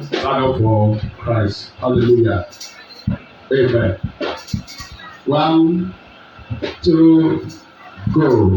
Stand up for Christ. Hallelujah. Amen. 1, 2, go.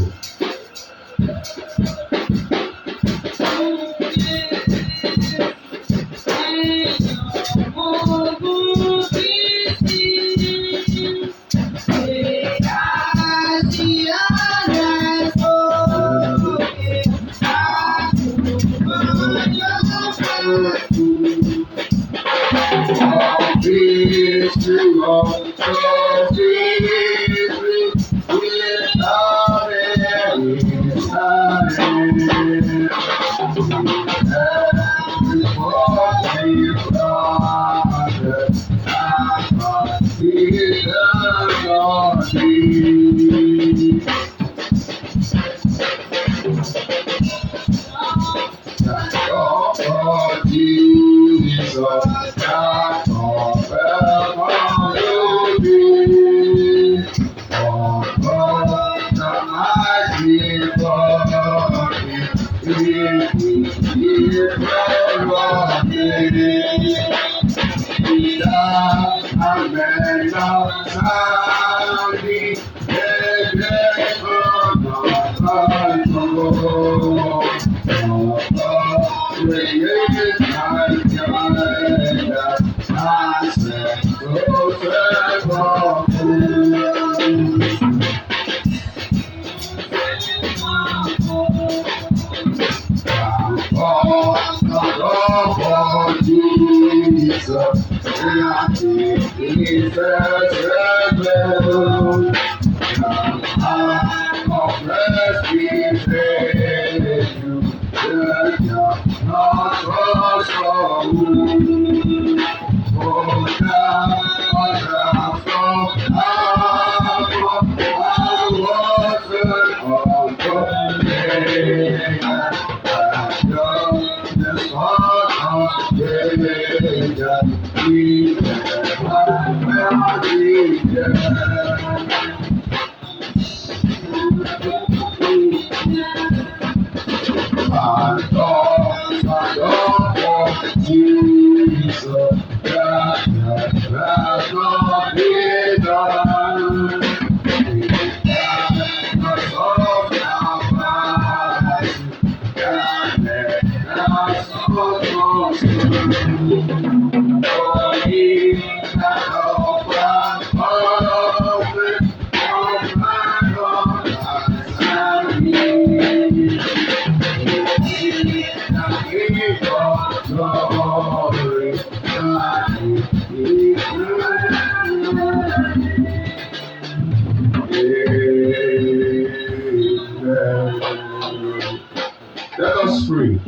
Let us pray.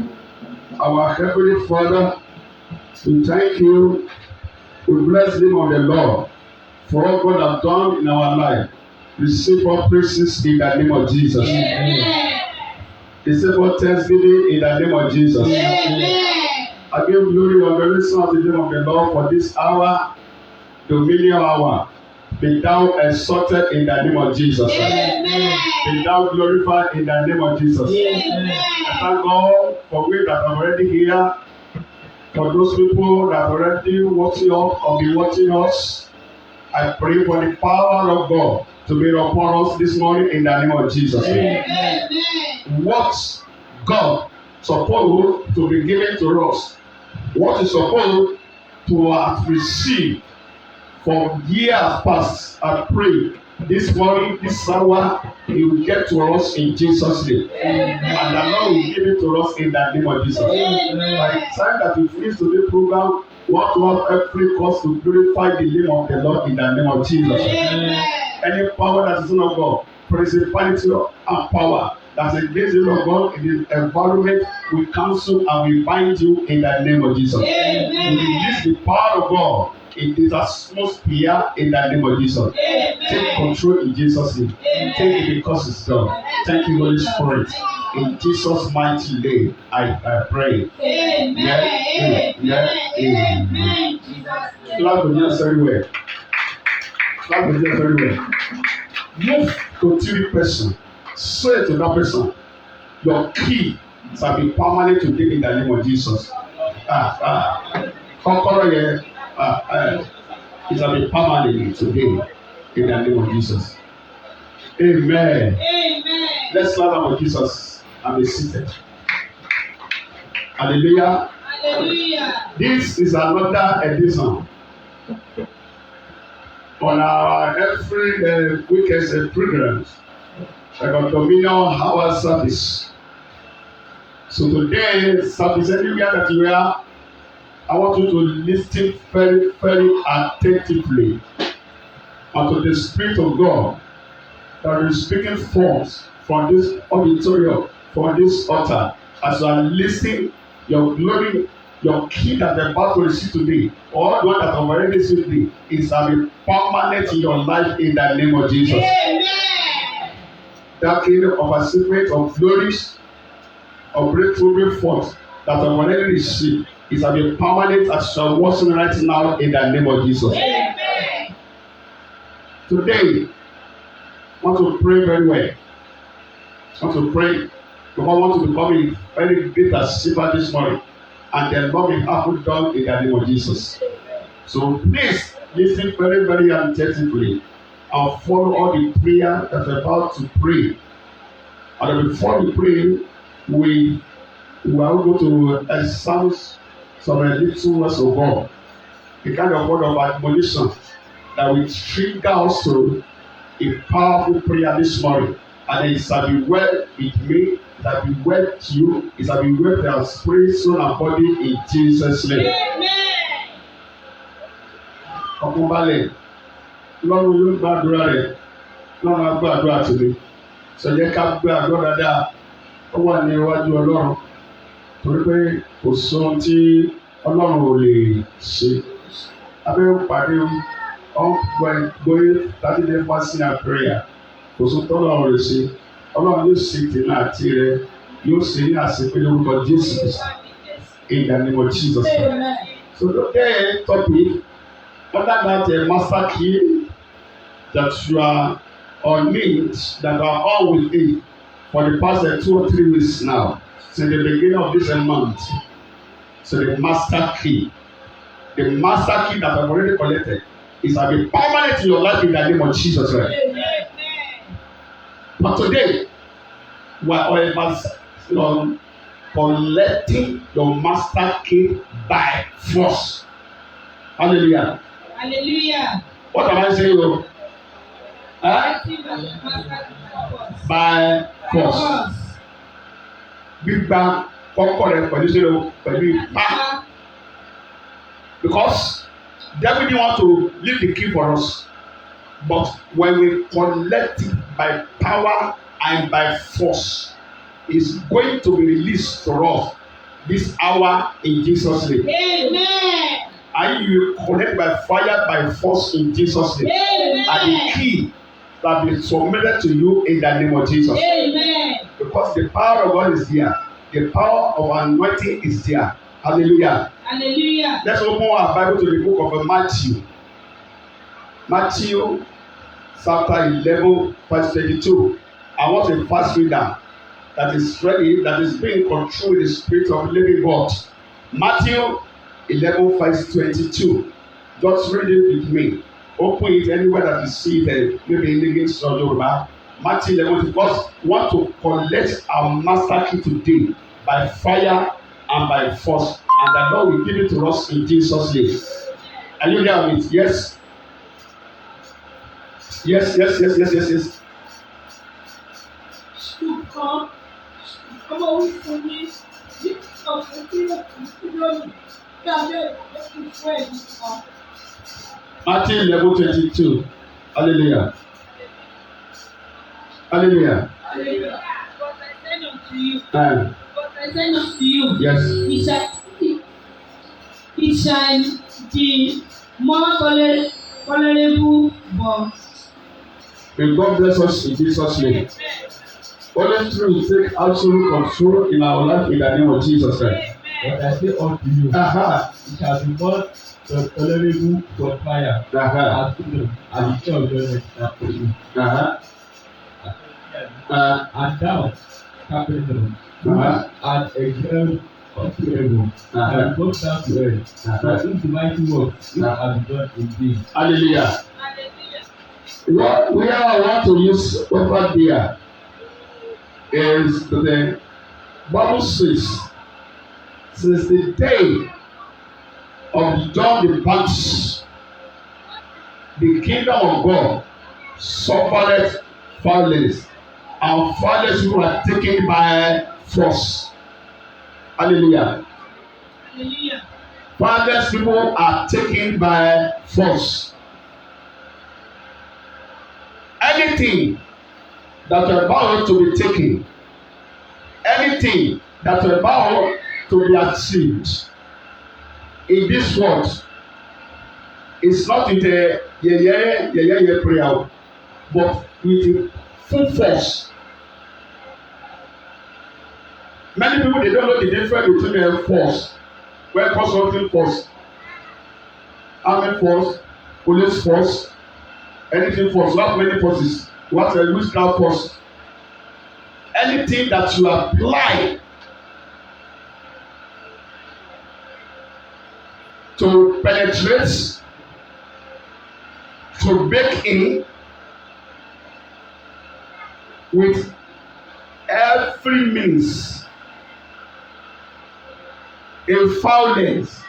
Our Heavenly Father, we thank you. We bless the name of the Lord for all God has done in our life. Receive all praises in the name of Jesus. Amen. Receive all thanksgiving in the name of Jesus. Amen. I give glory and adoration to the name of the Lord for this hour, dominion hour. Be thou exalted in the name of Jesus. Amen. Be thou glorified in the name of Jesus. Amen. I thank God for we that are already here. For those people that are already watching us or be watching us, I pray for the power of God to be upon us this morning in the name of Jesus. Amen. What God supposed to be given to us, what is supposed to have received from years past, I pray this morning, this hour, He will get to us in Jesus' name. Amen. And the Lord will give it to us in the name of Jesus. Amen. By the time that we finish today's program, we want to have every cause to glorify the name of the Lord in the name of Jesus. Amen. Any power that is not of God, principality and power that's against the will of God in the environment, we cancel and we bind you in the name of Jesus. Amen. We release the power of God in this atmosphere in the name of Jesus. Amen. Take control in Jesus' name. Amen. Take it because it's done. Thank you, Holy Spirit. In Jesus' mighty name, I pray. Amen. Amen. Clap with us everywhere. Clap with us everywhere. Move to 3 person. Say to that person, your key shall be permanent today in the name of Jesus. Kọ́kọ́rọ́ yẹn it shall be permanent today in the name of Jesus. Amen. Amen. Let's clap for Jesus and be seated. Hallelujah. Hallelujah. This is another edition on our every weekend programs, like a Dominion Hour service. So today, service anywhere that you are, I want you to listen very, very attentively unto the Spirit of God that is speaking forth from this auditorium, from this altar. As you are listening, your glory, your key that you're about to receive today, or the one that I've already received today, is to be permanent in your life in the name of Jesus. Amen. That key of a secret of glories, of breakthrough bring forth that I've already received is to be permanent as you are watching right now in the name of Jesus. Amen. Today, I want to pray very well. I want to pray because I want to become a very great achiever this morning. And the Lord will happen done in the name of Jesus. So please listen very, very attentively and follow all the prayer that we're about to pray. And before we pray, we are going to examine some little words of God. The kind of word of admonition that will trigger us to a powerful prayer this morning. And it shall be well with me, it shall be well with you, it shall be well with our spirit, soul, and body in Jesus' name. Amen. Ọkùnrin balẹ̀, Ọlọ́run yóò gbàdúrà rẹ̀, Ọlọ́run á gbàdúrà tèmi. Sọ̀jẹ́ ká gbàdúrà dáadáa, ó wà ní iwájú Ọlọ́run. Torí pé kò sóhun tí Ọlọ́run ò lè ṣe. Abẹ́ pàdé going 30-day fasting and prayer. Kò sóhun tó Ọlọ́run lè ṣe. Ọlọ́run yóò ṣe tèmi àti rẹ̀, yóò ṣe ní àṣepé lórúkọ Jésù in the name of Jesus. Amen. So today topic, other than a master key that you are on need, that are all with it for the past 2 or 3 weeks now, since the beginning of this month. So the master key that I've already collected is to be permanent in your life in the name of Jesus Christ. Amen. But today, we are all about collecting your master key by force. Hallelujah. Hallelujah. What am I saying? By force. Gbígba kọ́kọ́ rẹ̀ pẹ̀lú ipá. Because devil didn't want to leave the key for us. But when we collect it by power and by force, it's going to be released to us this hour in Jesus' name. Amen. And you will collect by fire, by force in Jesus' name. Amen. And the key that be submitted to you in the name of Jesus. Amen. Because the power of God is there. The power of anointing is there. Hallelujah. Hallelujah. Let's open our Bible to the book of Matthew. Matthew chapter 11 verse 22. I want a fast reader that is ready, that is being controlled with the Spirit of living God. Matthew 11 verse 22. Just read it with me. Open it anywhere that you see it, maybe in English or Yoruba. Matthew 11, because we want to collect our master key today by fire and by force. And the Lord will give it to us in Jesus' name. Are you there with it? Yes? Yes. Matthew 11:22. Hallelujah. Hallelujah. Hallelujah. But I said unto you. And But I said unto you. yes. It shall be more tolerable, but. May God bless us in Jesus' name. Only through we take absolute control in our life in the name of Jesus Christ. But I say unto you, it shall be more tolerable for fire as children as the church judgment for you. And thou, Capernaum, and exalt unto heaven, and come down to earth. For if the mighty work which have been done in vain. Hallelujah. Hallelujah. Where I want to use over there is the Bible says, since the day of John the Baptist, the kingdom of God suffered violence, and violence were taken by force. Hallelujah. Hallelujah. Violence people are taken by force. Anything that are about to be taken, anything that are about to be achieved in this world is not with a yeah prayer, but with full force. Many people, they don't know the difference between a force, where cause something force, army force, police force, anything force. You have many forces. You have a witchcraft force. Anything that you apply to penetrate, to break in with every means, in violence,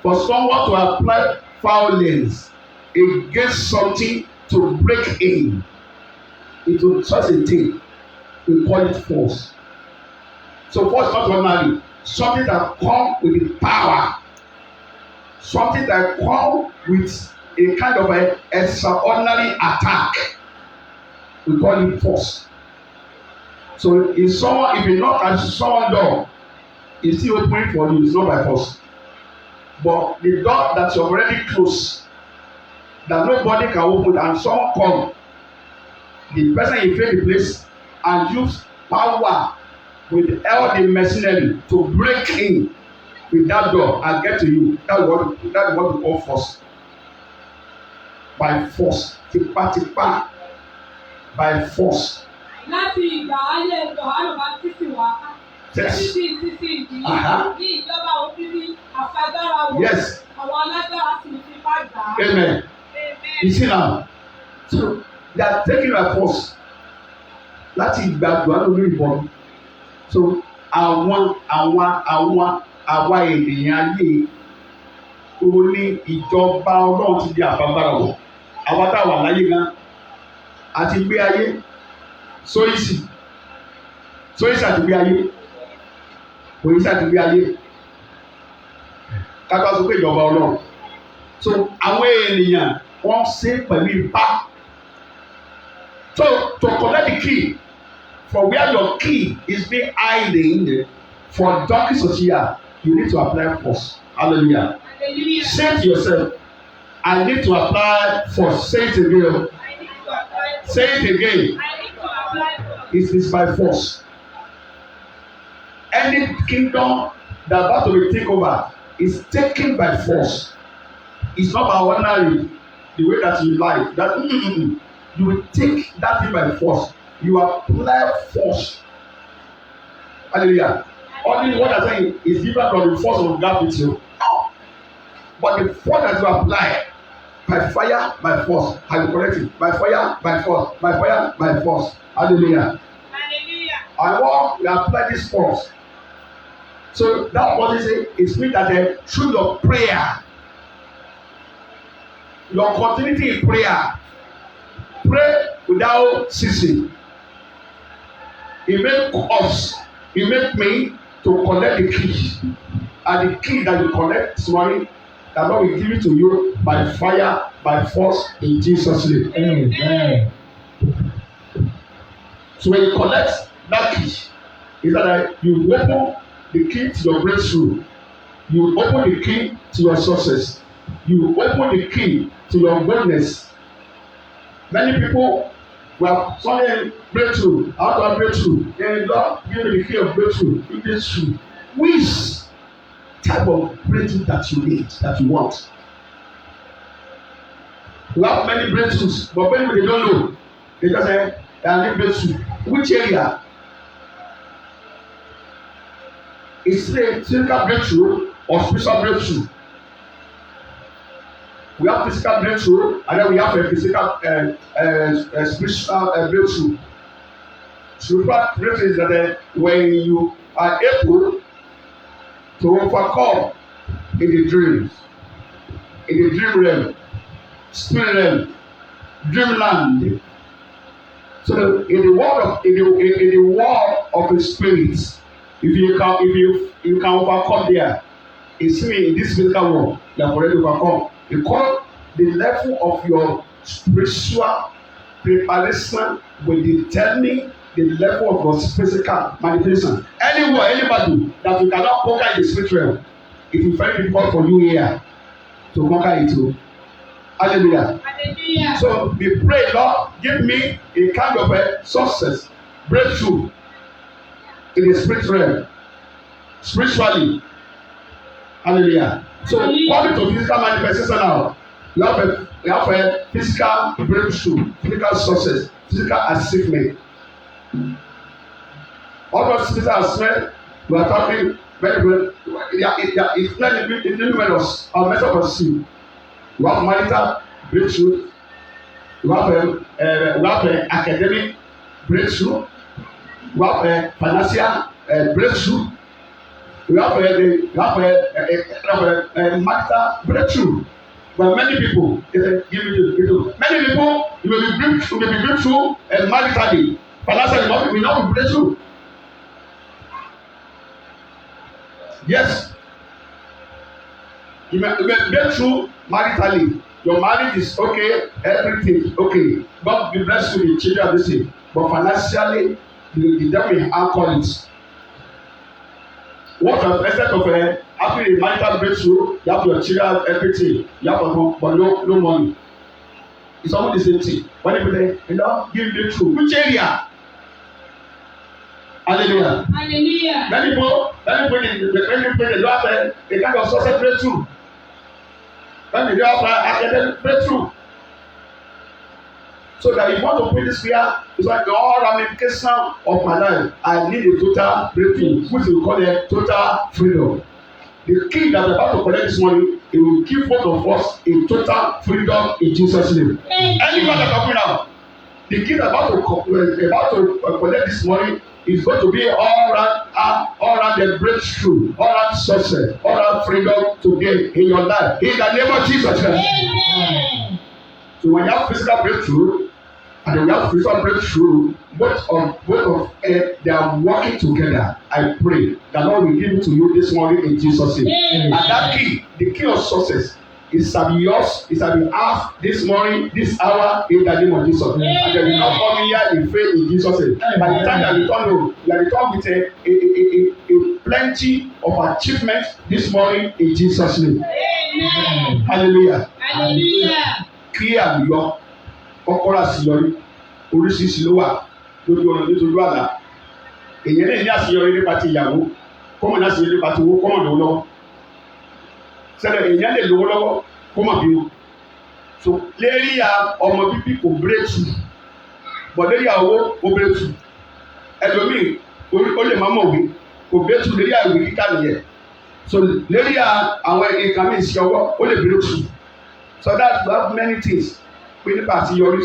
for someone to apply violence against something to break in into such a thing, we call it force. So force is not ordinary, something that come with the power, something that come with a kind of a extraordinary attack, we call it force. So if someone, if you knock at someone's door, it's still opening for you, it's not by force. But the door that you already closed, that nobody can open, and someone come, the person invade the place and use power with all the machinery to break in with that door and get to you. That's what we call force. By force, tipa, by force. Láti ìgbà ayé Jòhánù Báptísì wá. Títí ìdí ní ìjọba òfin àfagbára wò. Yes. Àwọn alágbára sì fi bá gbà á. Amen. Amen. You see now, so they are taking by force láti ìgbà Jòhánù lórí ìbọn. So àwa ènìyàn ayé o ní ìjọba Ọlọ́run ti di àfagbára wò. Àwa tá a wà láyé gan àti gbé ayé sóyìsì àti gbé ayé òyìsì àti gbé ayé kápá sọ pé ìjọba Ọlọ́run. So àwọn ènìyàn wọ́n ṣe pẹ̀lú ipá. So to collect the key for where your key is being hiding for darkness of here, you need to apply force. Hallelujah. Hallelujah. Say to yourself, I need to apply force. Say it again. I need to apply force. Say it again. I need to apply force. It is by force. Any kingdom that about to be taken over is taken by force. It's not by ordinary, the way that you like. That you will take that thing by force. You apply force. Hallelujah. Only what I'm saying is different from the force of God with you. But the force that you apply by fire, by force, I will correct it. By fire, by force, by fire, by force. Hallelujah. Hallelujah. I want to apply this force. So that what is mean that through your prayer, your continuity in prayer, pray without ceasing. It make me to collect the key, and the key that you collect this morning, that Lord will give it to you by fire, by force, in Jesus' name. Amen. So when you collect that key, is that you open the key to your breakthrough, you open the key to your success, you open the key to your boldness. Many people were suddenly breakthrough, how to breakthrough, and Lord give me the key of breakthrough, breakthrough. Which type of breakthrough that you need, that you want? We have many breakthroughs, but many people they don't know. They just say, I need breakthrough. Which area? Is it a physical breakthrough or spiritual breakthrough? We have physical breakthrough and then we have a physical spiritual breakthrough. Spiritual breakthrough is that when you are able to overcome in the dreams, in the dream realm, spirit realm, dreamland. So in the world of the spirit, if you can overcome there, it's me in this physical world you have already overcome. Because the level of your spiritual preparation will determine the level of your physical manifestation. Anywhere, anybody that you cannot conquer in the spirit realm, it is very difficult for you here to conquer it too. Hallelujah. Hallelujah. So we pray, Lord, give me a kind of a success, breakthrough in the spirit realm, spiritually. Hallelujah. So coming to physical manifestation now, you have a physical breakthrough, physical success, physical achievement. All those physical achievement we are talking very well. It's not in the method of sin. You have marital breakthrough. You have a academic breakthrough. You have a financial breakthrough. You have a marital breakthrough. But many people, many people, you may be breakthrough maritally. Financially, will not be breakthrough. Yes. You may break through maritally. Your marriage is okay, everything is okay. God be blessed with the children of this thing. But financially, the devil will anchor it. What an essence of after a marital breakthrough, you have your children, everything. You have but no money. It's almost the same thing. When people say, give breakthrough. Which area? Hallelujah. Hallelujah. Many people they don't have a kind of success breakthrough. When they don't have academic breakthrough. So that if you want to put this fear, it's like the all ramification of my life. I need a total breakthrough, which we call a total freedom. The key that we're about to collect this morning, it will give both of us a total freedom in Jesus' name. Anyone that's talking now, the key that about to collect this morning is going to be all around the breakthrough, all around success, all around freedom today in your life. In the name of Jesus. Amen. So when you have physical breakthrough and when you have spiritual breakthrough, both of they are working together. I pray that Lord will give it to you this morning in Jesus' name. Amen. And that key, the key of success, it shall be yours, it shall be ours this morning, this hour, in the name of Jesus. Amen. And they will not come here in faith in Jesus' name. Amen. By the time that you return home, you return with a plenty of achievement this morning in Jesus' name. Amen. Hallelujah. Hallelujah. Kí àlùyọ kọ́kọ́rọ́ àṣeyọrí oríṣiríṣi ló wà lójú ọ̀nà nítorí àlá. Èyàn lè ní àṣeyọrí nípa ti ìyàwó, kọ́mọ̀ ní àṣeyọrí nípa ti owó, kọ́mọ̀ lówó lọ́wọ́. Sẹ́dẹ̀ èyàn lè lówó lọ́wọ́, kọ́mọ̀ bímọ. So lérí ọmọ bíbí kò bírèkì, bọ̀ lérí owó kò bírèkì. Ẹlòmíì ó lè má mọ̀wé, kò bírèkì lérí ìwé kíkà nìyẹn. So lérí àwọn nǹkan mìíràn sí ọwọ́ ó lè bírèkì. So that we have many things pé nípa àṣeyọrí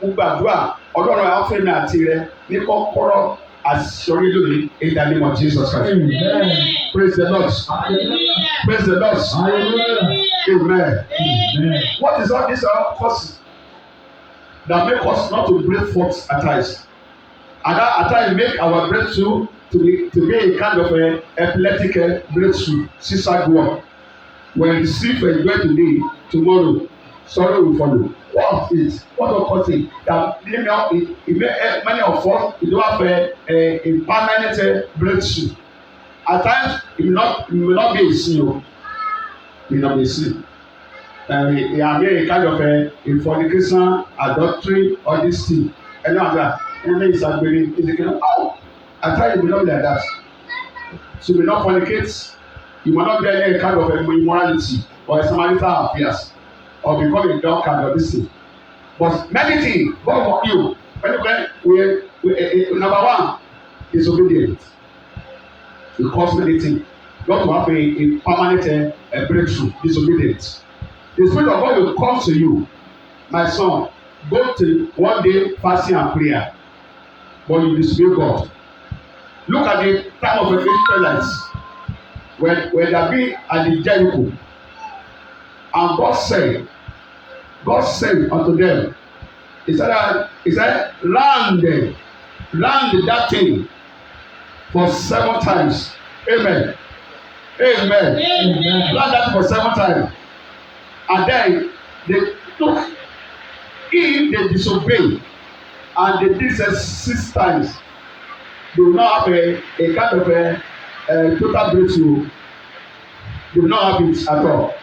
gbàdúrà ọlọ́run àfẹ́mi àti rẹ ní kọ́kọ́rọ́ àṣeyọrí lónìí in the name of Jesus Christ. Amen. Praise the Lord. Hallelujah. Praise the Lord. Hallelujah. Amen. Amen. What is all this causes that make us not to break forth at times? And that at times make our breakthrough to be a kind of a epileptic breakthrough, zigzag walk. When you see for enjoy today, tomorrow, sorrow will follow. What is it? What occurs it? That many of us we don't have a permanent breakthrough. At times, it will not be a sin. It will not be a sin. It may be a kind of a fornication, adultery, all this thing. And now that, and then it's a very, at times it will not be like that. So we will not fornicate. You will not be any kind of immorality or a Samaritan affairs or become a drunkard or this thing. But many things, God want you. When number one is obedience. It causes many things. Not to have a permanent breakthrough. Disobedience. The Spirit of God will come to you, my son. Go to one day fasting and prayer, but you disobey God. Look at the time of the Israelites when they have been at the Jericho, and God said unto them, He said, land that thing for 7 times. Amen. Land that for 7 times. And then they took, if they disobey, and they did it 6 times, they will not have a kind of a total breakthrough. They will not have it at all.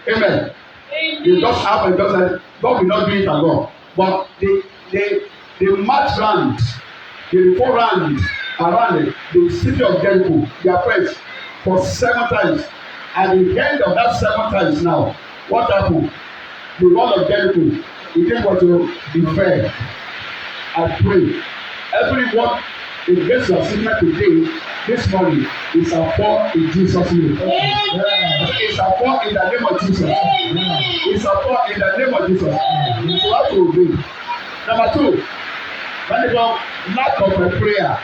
Amen. They just have God will not do it at all. But they march round, they go round around the city of Jericho, their friends, for 7 times. At the end of that 7 times now, what happened? The wall of Jericho, it came to be fair. I pray everyone against your sickness today, this morning, is a fall in Jesus' name. It's a fall in the name of Jesus. It's a fall in the name of Jesus. You have to obey. Number 2, when they go lack of a prayer.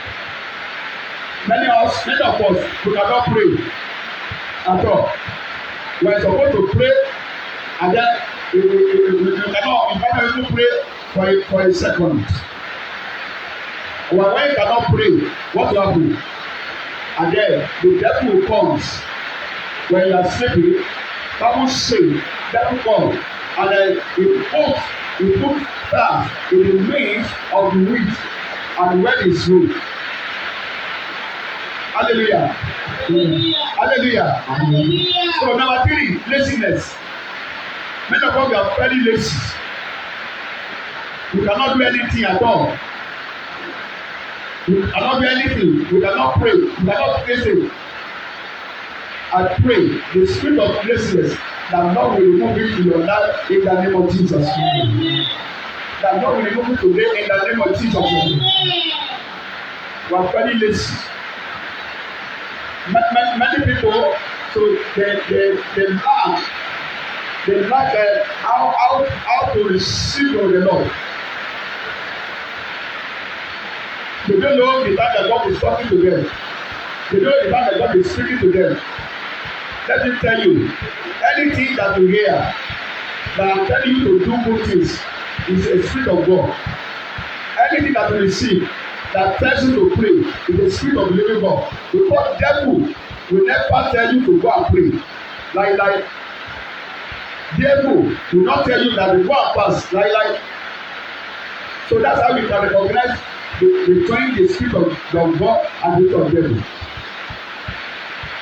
Many of us we cannot pray at all. We are supposed to pray, and then we cannot even pray for a second. When you cannot pray, what will happen? And then the devil comes when you are sleeping. Bible say, devil comes, and then he put staff in the midst of the wheat and where is root. Hallelujah. Hallelujah. So number 3, laziness. Many of us are very lazy. We cannot do anything at all. We cannot do anything. We cannot pray. We cannot listen. I pray the spirit of laziness that God will remove it from your life in the name of Jesus. That God will remove it today in the name of Jesus. We are very lazy. Many people, so they lack how to receive from the Lord. They don't know the time that God is talking to them. They don't know the time that God is speaking to them. Let me tell you, anything that you hear that I'm telling you to do good things is a spirit of God. Anything that you receive that tells you to pray is the spirit of the living God. Because devil will never tell you to go and pray. Like devil will not tell you that you go and fast. Like. So that's how we can recognize between the spirit of God and the spirit of devil.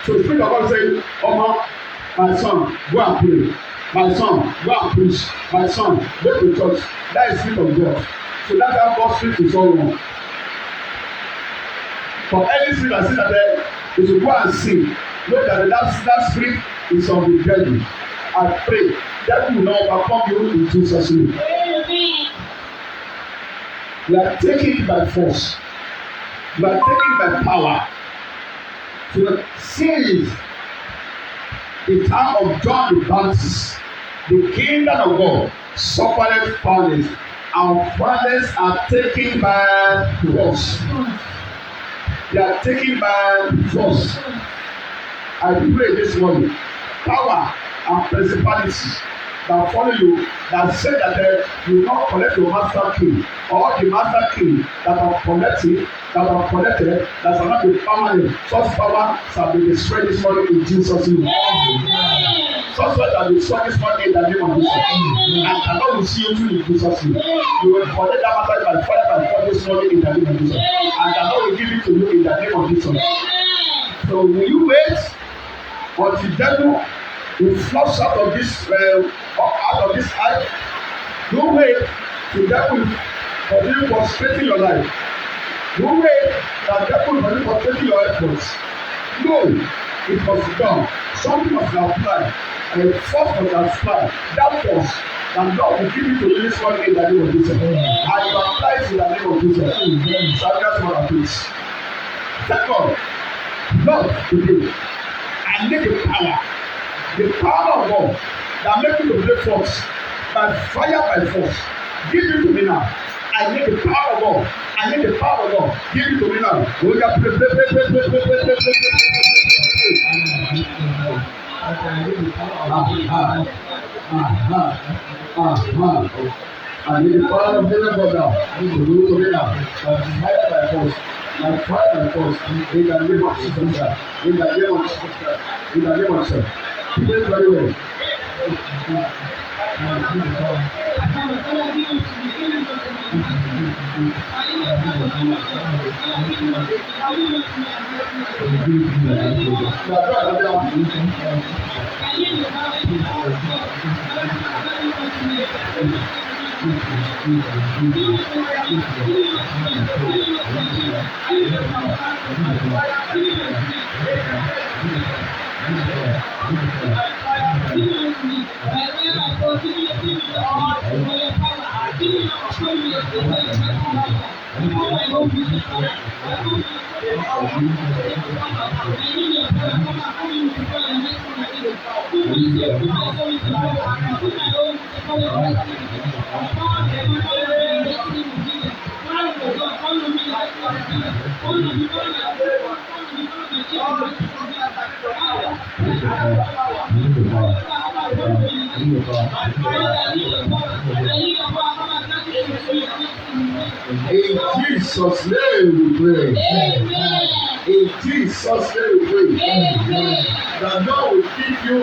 So the spirit of God say, Omo, my son, go and pray. My son, go and preach. My son, go to church. That is the spirit of God. So that's how God's spirit is all wrong. For any spirit that says that they should go and sing, know that spirit is of the devil. I pray that will not overcome you in Jesus' name. We are taking it by force. We are taking it by power. So since the time of John the Baptist, the kingdom of God suffered violence, and violence are taken by force. They are taken by force. I pray this morning, power and principalities that follow you, that say that you will not collect your master key, or the master key that are collected, that shall not be permanent. Such power shall be destroyed this morning in Jesus' name. Such power shall be destroyed this morning in the name of Jesus. And the Lord will see you through in Jesus' name. You will collect that master by fire this morning in the name of Jesus. And the Lord will give it to you in the name of Jesus. So will you wait until the devil will flush out of this eye? Don't wait till the devil will continue frustrating your life. Don't wait that the devil will continue frustrating your efforts. No, it must be done. Something must be applied, and a force must be applied. That force, and God will give it to you this morning in the name of Jesus. And you apply it in the name of Jesus. So that's what I preach. Second, Lord, today, I need the power of God that makes me to play force, by fire, by force. Give it to me now. I need the power of God. I need the power of God. Give it to me now. We can pray. I need the power of God now. You will do it to me now. By fire, by force. My fire, by force. In the name of Jesus. In the name of Jesus. In the name of Jesus. Pray very well. In Jesus' name we pray. Amen. In Jesus' name we pray. Amen. That God will give you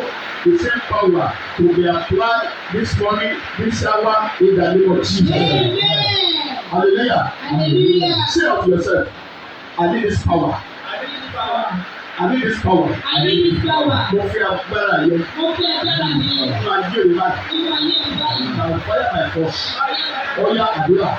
the same power to be applied this morning, this hour, in the name of Jesus. Amen. Hallelujah. Hallelujah. Say of yourself, I need this power. I need this power. I need this power. Mo fi agbára yẹn. Mo fi agbára yẹn. Nínú ayé mi báyìí. Nínú ayé mi báyìí. By fire by force. Ó yá àdúrà.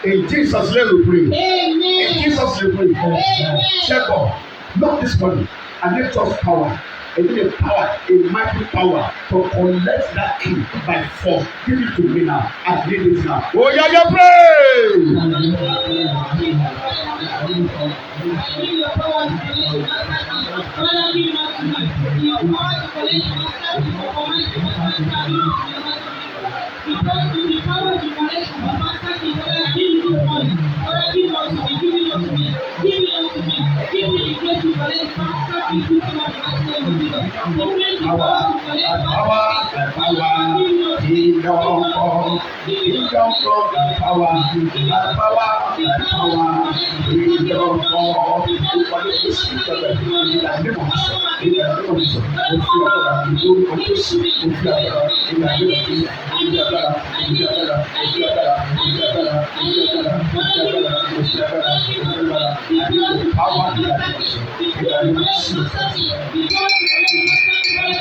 In Jesus' name we pray. Amen. In Jesus' name we pray. Amen. Second, not this money. I need just power. I need a power, a mighty power to collect that key by force. Give it to me now. I need it now. Oh yeah, yeah, pray.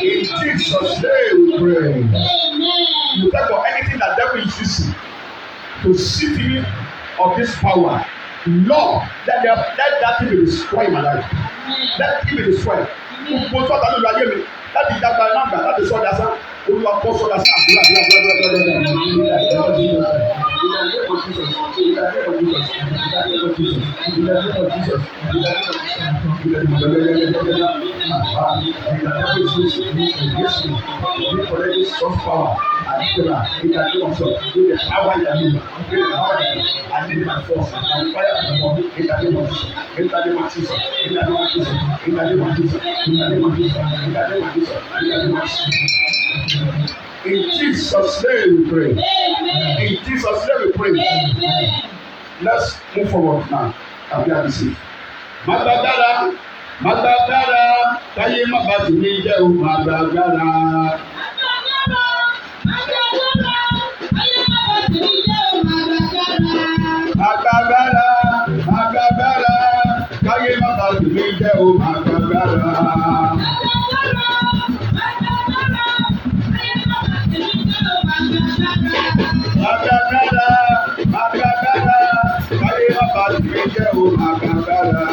In Jesus' name we pray. Amen. You pray for anything that devil is using to sit in of this power. Lord, let that thing be destroyed in my life. Let it be destroyed. Mo sọ tàbí ìlú ayé mi láti ìjàgbá nàgbà láti sọ dasán olúwa kọ́ sọ dasán àdúrà. Jesus. In the name of Jesus. In the name of Jesus. In the name of Jesus. In the name of Jesus. In the name of Jesus. We collect this soft power. I need in the name of Jesus. Give the power in the name. Give the power in the name. I need my force. My fire and the Lord. In the name of Jesus. In the name of Jesus. In the name of Jesus. In the name of Jesus. In the name of Jesus. In the name of Jesus. In the name of Jesus. In Jesus' name we pray. In Jesus' name we pray. Let's move forward now. Àbí àbísí. Màgbàgbára, màgbàgbára, táyé má bá ti ní jẹ́ o, màgbàgbára. Màgbàgbára, màgbàgbára, táyé má bá ti ní jẹ́ o, màgbàgbára. Màgbàgbára, màgbàgbára, táyé má bá ti ní jẹ́ o, màgbàgbára. Màgbàgbára, màgbàgbára, táyé má bá ti ní jẹ́ o, màgbàgbára.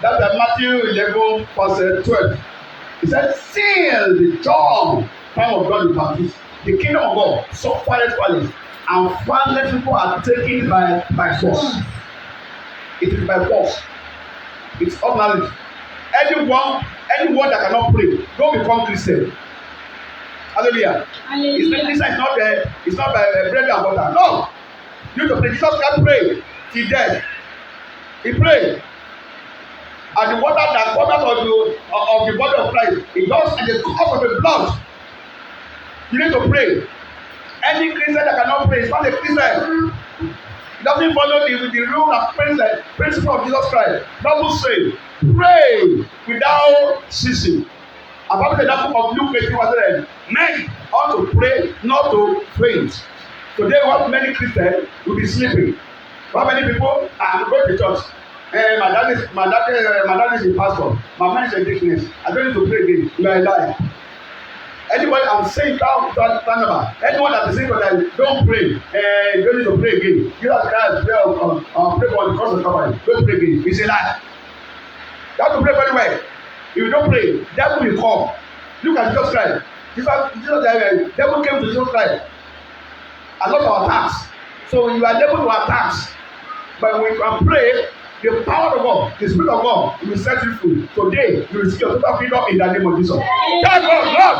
That's Matthew 11, verse 12. He said, "Seal the John, time of God the Baptist, the kingdom of God, suffereth violence, and violent people are taken by force." It is by force. It's ordinary. Anyone that cannot pray, don't become Christian. Hallelujah. It's not by bread and butter. No. You need to pray. Jesus can pray till death. He prayed. And the water that comes out of the body of Christ, it goes at the cost of the blood. You need to pray. Any Christian that cannot pray is not a Christian. It doesn't follow the rule and principle of Jesus Christ. Bible says, pray without ceasing. About the book of Luke 18, men ought to pray, not to faint. Today, what many Christians will be sleeping. How many people are going to church? My dad is a pastor. My mom is a deaconess. I don't need to pray again. You are alive. Anybody, I'm saying that anyone that is saying that don't pray, you don't need to pray again. Jesus Christ pray on the cross of Calvary. Don't pray again. It's a lie. You have to pray very well. If you don't pray, devil will come. Look at Jesus Christ. Devil came to Jesus Christ. A lot of attacks. So you are able to attack. But when you can pray, the power of God, the Spirit of God will set you free. Today, you will see your total freedom in the name of Jesus. Tell God, Lord,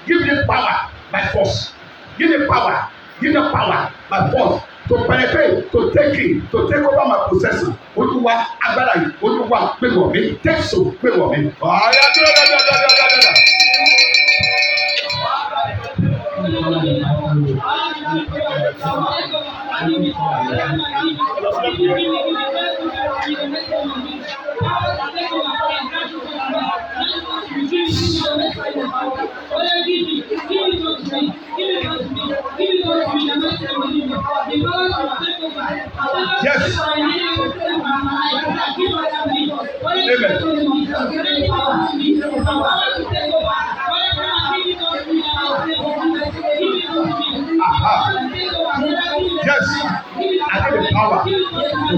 give me power by force. Give me power. Give me power by force to penetrate, to take in, to take over my possession. Olúwa agbára yìí, Olúwa gbé wọ̀ mí, Jésù gbé wọ̀ mí. Yes. Yes, I have the power to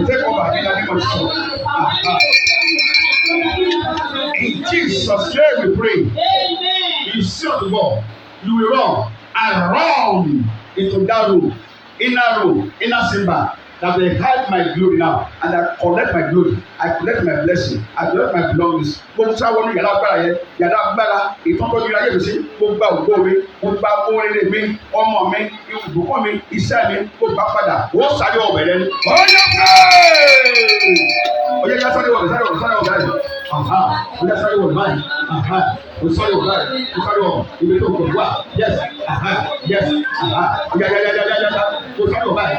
take over in the name of Jesus. you will run and run into that room, inner chamber. That they hide my glory now, and I collect my glory, I collect my blessing, I collect my belongings. Gbogbo sáwọn ní yàrá agbára yẹn, yàrá agbára ìtọ́jú ayé mi sí, mo gba ògo mi, mo gba oríire mi, ọmọ mi, ìbùkún mi, iṣẹ́ mi, mo gbà padà. Wọ́n sáré ọ̀bẹ lẹ́nu. Oyè yá sáré ọ̀bẹ báyìí. Oyè sáré ọ̀bẹ báyìí. O sáré ọ̀bẹ báyìí. O sáré ọ̀bẹ ibi tó kò wá. Yes. Yes. Oyè o sáré ọ̀bẹ báyìí.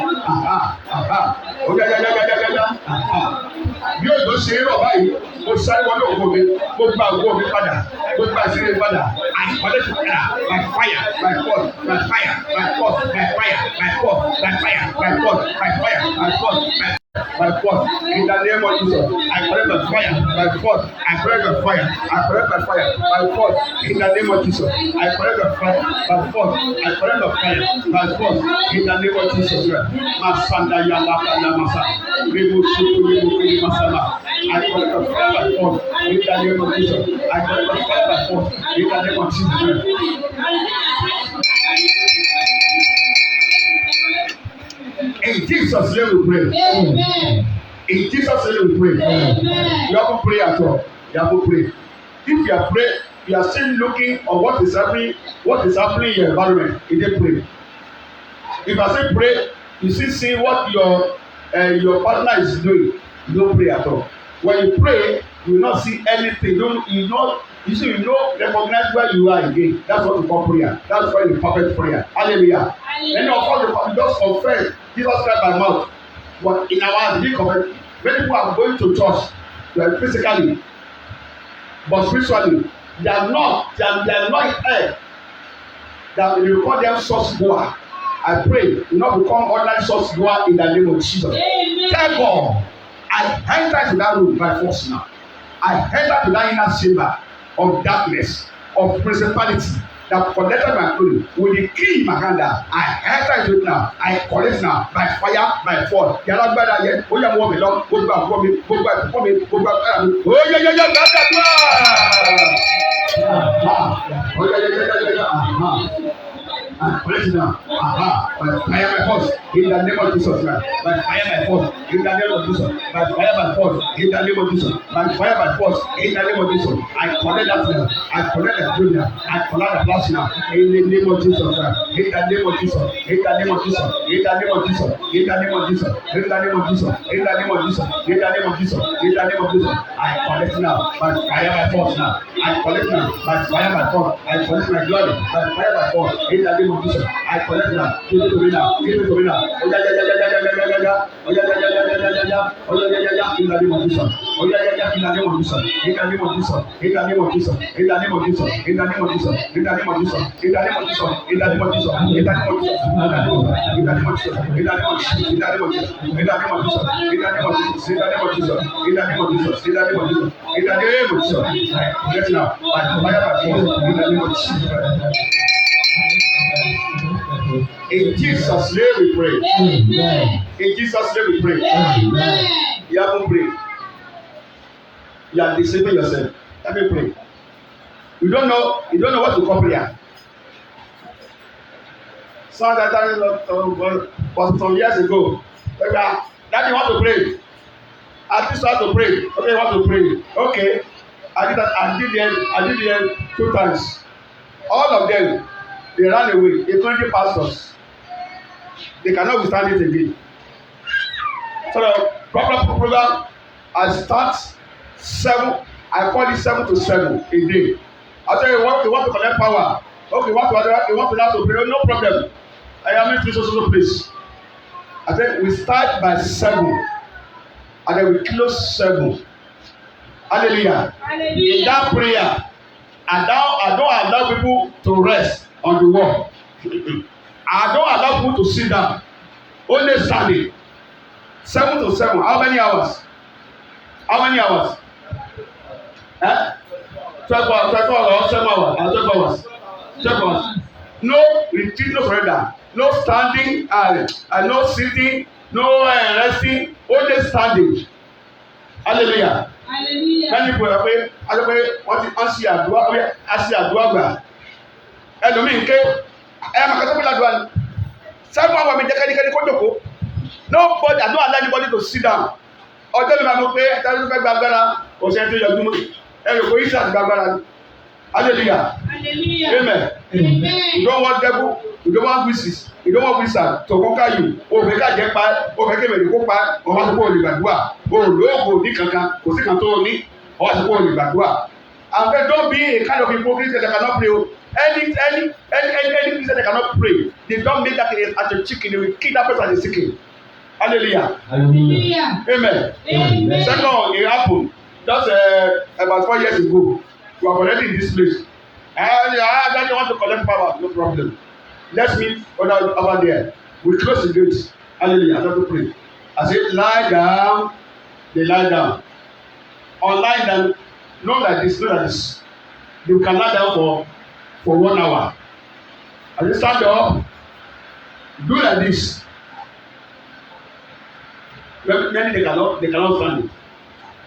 Bí òjò ṣe ń rọ̀ báyìí, mo sáré wọlé ògo mi, mo gba ògo mi padà, mo gba ìṣeré padà. Àìpàdé ti padà, by fire, by force, by fire, by force, by fire, by force, by fire, by force, by fire, by force, by force. In the name of Jesus, I collect the fire, by force, I collect the fire, I collect the fire, by force. In the name of Jesus, I collect the fire, by force, I collect the fire, by force. In the name of Jesus, Masanda Yalaka Masa, Rebo Suku Rebo Masama. I collect the fire by force. In the name of Jesus, I collect the fire by force. In the name of Jesus. In Jesus' name we pray. Amen. In Jesus' name we pray. Amen. You have to pray at all. You have to pray. If you are praying, you are still looking at what is happening in your environment. You dey pray. If I say pray, you still see what your partner is doing. You don't pray at all. When you pray, you will not see anything. You know recognize where you are again. That's what we call prayer. That's why the perfect prayer. Hallelujah. Many of us we just confess Jesus Christ by mouth, but in our heart we confess. Many people are going to church physically, but spiritually they are not here. That we call them church goer. I pray you not become ordinary church goer in the name of Jesus. Thank God. I enter into that room by force now. I enter to that inner chamber of darkness, of principality that connected my glory with the key in my hand. I enter into it now. I collect now by fire, by force. Yàrá gbára yẹn, ó yẹ mọ́ mi lọ, ó gba àgọ́ mi, ó gba ìfọ́ mi, ó gba àgbára mi. Ó yẹ gbàgbà. Ó yẹ. Collect now. By fire by force in the name of Jesus Christ. By fire by force in the name of Jesus. By fire by force in the name of Jesus. By fire by force in the name of Jesus. I collect that now. I collect the glory now. I collect the blessing now. In the name of Jesus Christ. In the name of Jesus. In the name of Jesus. In the name of Jesus. In the name of Jesus. In the name of Jesus. In the name of Jesus. In the name of Jesus. In the name of Jesus. I collect now. By fire by force now. I collect now. By fire by force. I collect my glory. By fire by force. In the name of Jesus. I collect now. Give it to me now. Give it to me now. Oh yeah. Oh yeah. In the name of Jesus. Oh yeah. In the name of Jesus. In the name of Jesus. In the name of Jesus. In the name of Jesus. In the name of Jesus. In the name of Jesus. In the name of Jesus. In the name of Jesus. In the name of Jesus. In the name of Jesus. In the name of Jesus. In the name of Jesus. In the name of Jesus. In the name of Jesus. In the name of Jesus. In the name of Jesus. In the name of Jesus. In the name of Jesus. Get now. By fire by force. In the name of Jesus. In Jesus' name we pray. Amen. In Jesus' name we pray. Amen. You haven't prayed. You are deceiving yourself. Let me pray. You don't know what to call prayer. Some years ago, Daddy want to pray. I just want to pray. Okay, want to pray. Okay. I did it 2 times. All of them, they ran away. They 20 pastors. They cannot withstand it again. So the program, I start 7. I call it 7 to 7 a day. I tell you what, you want to collect power. Okay, you want to learn to pray. No problem. I am in this place. I tell you, we start by 7, and then we close 7. Hallelujah. Hallelujah. In that prayer, I don't allow people to rest on the wall. I don't allow people to sit down. Only standing. 7 to 7. How many hours? How many hours? 12 hours, 7 hours, 12 hours. 12 hours. No retreat, no surrender. No standing, no sitting, no resting. Only standing. Hallelujah. Hallelujah. Many people are pé wọ́n ti ṣe àdúrà gbà. ẹlòmíì ké máa kẹ́sọ́ pé ládùúgbò ni sẹ́gun àwọn mi jẹ́ kẹ́nikẹ́ni kó jòkó nobody I don't allow anybody to sit down ọjọ́ mi máa mọ̀ pé ẹ̀ta ló fẹ́ gba agbára kò sẹ́ni tó yọjú mọ́ ẹ̀rọ yìí sàti gba agbára ni hallelujah amen you don't want devil you don't want witches you don't want wizard to conquer you òfin kájẹ pa òfin kébèrè kó pa ọmọ àti kó o lè gbàdúrà olóògùn ní kankan kò sí kan tó o ní ọmọ àti kó o lè gbàdúrà and then don't be a kind of hypocrite that cannot pray o any Christian that cannot pray they don make that as a chicken they will kill that person as a chicken hallelujah amen second it happen just about 4 years ago we are already in this place I don't want to collect power no problem let's meet over there we close the gate hallelujah I don't pray I say lie down they lie down on lie down not like this you can lie down for 1 hour as you stand up do like this many they cannot stand it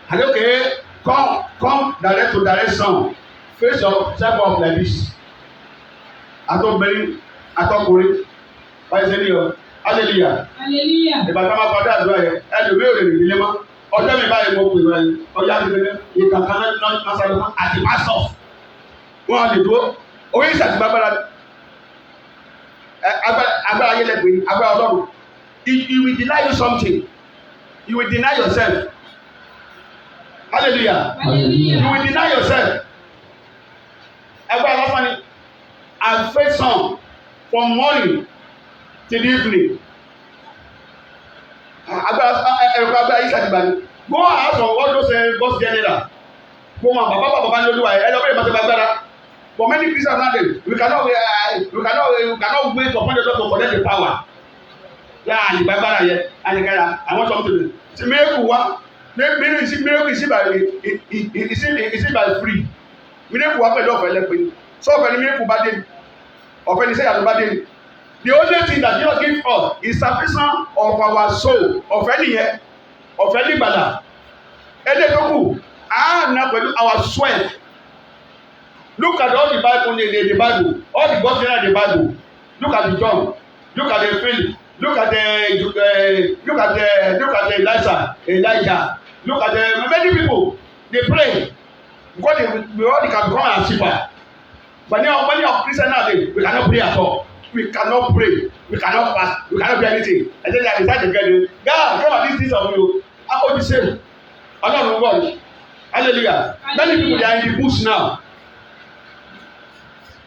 and okay come direct to direct sound face yourself up like this atọkùnrin báyìí sẹ́ni ọ hallelujah ìbàdàn máa padà àdúrà yẹn ẹlòmí ò lè rìn nílé mọ́ ọjọ́ mi báyìí mo pè wáyé ọjọ́ àdìgbẹ́lẹ́ ìkàkàn náà sáré mọ́ àti pásọ̀ wọn lè dúró orí ìṣàtìgbà agbára ayé lẹ́gbẹ̀ẹ́ agbára ọlọ́run you will deny you something you will deny yourself hallelujah you will deny yourself agbára lọ́sàn ni and face some from morning till evening agbára ìṣàtìgbà ni go out from all those boss general go ma bàbá ní olúwa ẹ lọ́wọ́ ìbáṣẹ́ agbára but many Christians nowadays we cannot wait upon the Lord to collect the power àyìnbá agbára yẹ àyìnkára àwọn sọmọ tòun ti miracle wa miracle is by free miracle wa pẹ̀lú ọ̀fẹ́ lẹ́pẹ́ so ọ̀fẹ́ ni miracle bá dé ọ̀fẹ́ ni sẹ́yà ló bá dé the only thing that Jesus give us is salvation of our soul ọ̀fẹ́ nìyẹn ọ̀fẹ́ nígbàdà ẹ̀ẹ́dẹ́gbẹ̀kù àánà pẹ̀lú our sweat look at all the Bible in the Bible all the gospel in the Bible look at the John look at the Philip look at the Elijah look at the many people they pray because they all can become as cheaper but now many of Christians nowadays we cannot pray at all we cannot pray we cannot fast we cannot do anything and then they decide to get it God come and this of you how old the same Ọlọ́run God hallelujah many people they are in the bush now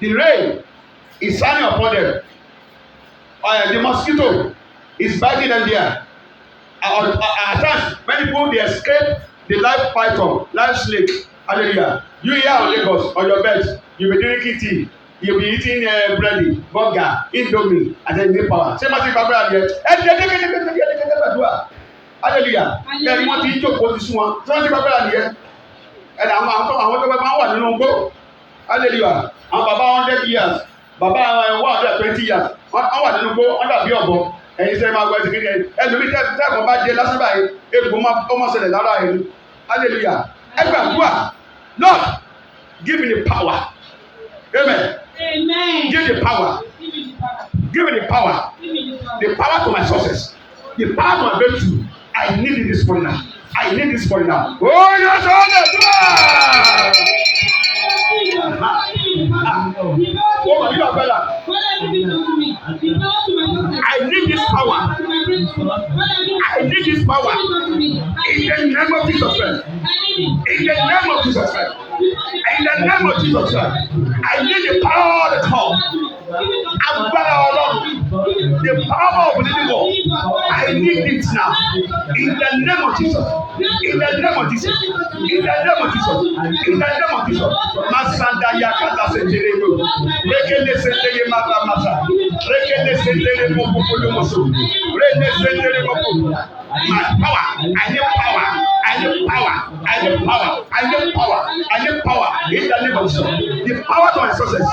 the rain is shining upon them the mosquito is biting them there at times many people dey escape the live python live snake hallelujah you here on Lagos on your bed you be drinking tea you be eating bread burger indomie and then you need power ṣé máa ti gba abẹ́rẹ́ adìyẹ ẹ̀ẹ́dẹ́gbẹ́gbẹ́gbẹ́gbẹ́gbẹ́gbẹ́ gbàdúrà hallelujah kẹ́ni wọ́n ti jókòó ti sún wọn tí wọ́n ti gba abẹ́rẹ́ adìyẹ ẹ̀dá àwọn tó bá máa wà nínú gbó hallelujah àwọn bàbá 100 years bàbá 120 years wọ́n wà nínú gbó wọ́n dàbí ọ̀bọ ẹ̀yin sẹ́yìn máa gbọ́ ẹ̀sìn kékeré ẹlòmí tẹ́ẹ̀kọ́ bá jẹ lásán báyìí egbò ọmọ ṣẹlẹ̀ lára ẹ̀nu hallelujah ẹgbẹ́ àdúrà Lord give me the power amen give the power give me the power to my success the power to my breakthrough I need it this morning now I need this morning now oh yes hallelujah. Oh, you are better. I need this power. I need this power. In the name of Jesus Christ. In the name of Jesus Christ. In the name of Jesus Christ. I need the power of the God. Agbára Ọlọ́run. The power of the living God. I need it now. In the name of Jesus. In the name of Jesus. In the name of Jesus. In the name of Jesus. Masanda yakata senterebo. Rekende sentere mata mata. Rekende sentere mokopolo moso. Rekende sentere mokopolo. My power. I need power. I need power. I need power. I need power. I need power. In the name of Jesus. The power to my success.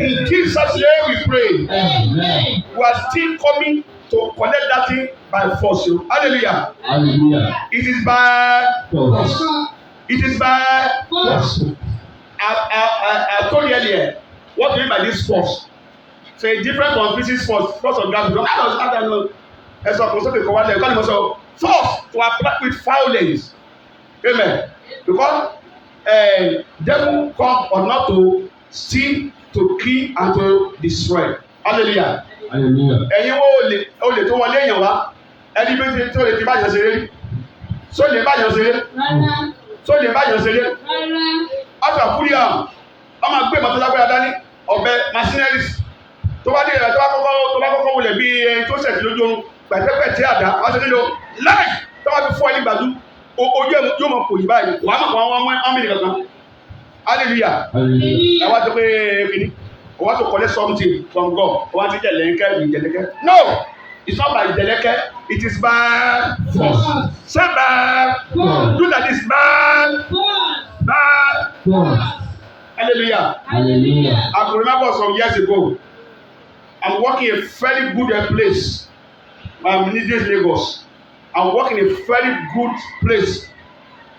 In Jesus' name we pray. Amen. We are still coming to collect that thing by force. Hallelujah. Hallelujah. It is by force. It is by force. I told you earlier what do you mean by this force. So it's different from physics force of gravity. I don't know. As a concept of what they call it, force to apply with violence. Amen. Because devil come or not to steal, to kill, and to destroy. Hallelujah. Hallelujah. Ẹ̀yin wo olè tó wọlé èèyàn wá ẹni bí tó lè ti báyọ̀ ṣeré rí. So lè báyọ̀ ṣeré. So lè báyọ̀ ṣeré. Ọ̀sà fúri àrùn ọmọ gbé mọ́tò lágbára dání ọ̀bẹ machineries tó bá dé tó bá kọ́kọ́ wọlé bí ẹni tó ṣẹ̀tì lójú oorun pẹ̀tẹ́pẹ̀tẹ́ àdá wọ́n ṣe nílò láì tó bá fi fọ́ ẹni gbàdú ojú ẹ̀ yóò mọ̀ kò yí báyìí wàá mọ̀ kọ́ wọn ọmọ ènìyàn kankan. Hallelujah. Ẹ wá tó pé kìíní o wá tó collect something from God o wá ti jẹ̀lẹ́kẹ́. No, it's not by jẹ̀lẹ́kẹ́, it is by force. Say by do that is by. Hallelujah. Hallelujah. I can remember some years ago, I'm working a very good place. I'm in Lagos. I'm working a very good place.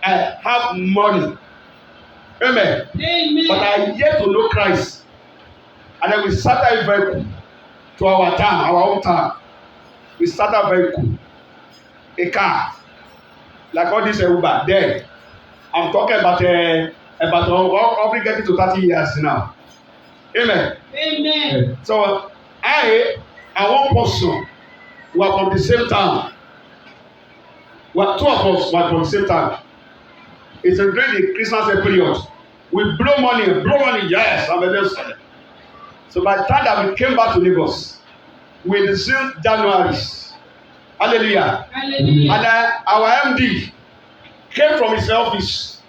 I have money. Amen. Amen. But I yet to know Christ. And then we started a vehicle to our town, our own town. We started a vehicle, a car, like all this Uber. Then I'm talking about probably getting to 30 years now. Amen. Amen. So I and one person were from the same town. Well, two of us were from the same town. It's a great Christmas period. We blow money, yes, I'm a just. So by the time that we came back to Lagos, we received January. Hallelujah. Hallelujah. And our MD came from his office.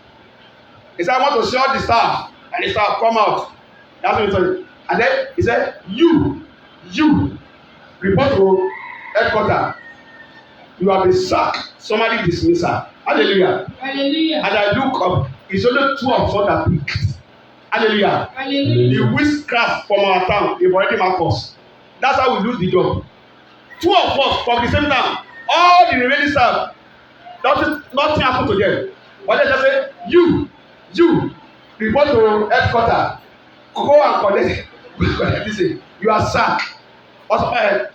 He said, I want to see all the staff. And the staff come out. That's what he said. And then he said, you, report to headquarters. You have been sacked. Somebody dismiss her. Hallelujah. Hallelujah. And I look up. It's only two of us that picked. Hallelujah. Hallelujah. The witchcraft from our town, they've already marked us. That's how we lose the job. Two of us from the same town. All the remaining staff, nothing happened to them. But they just say, you, report to headquarters. Go and collect this thing. You are sacked.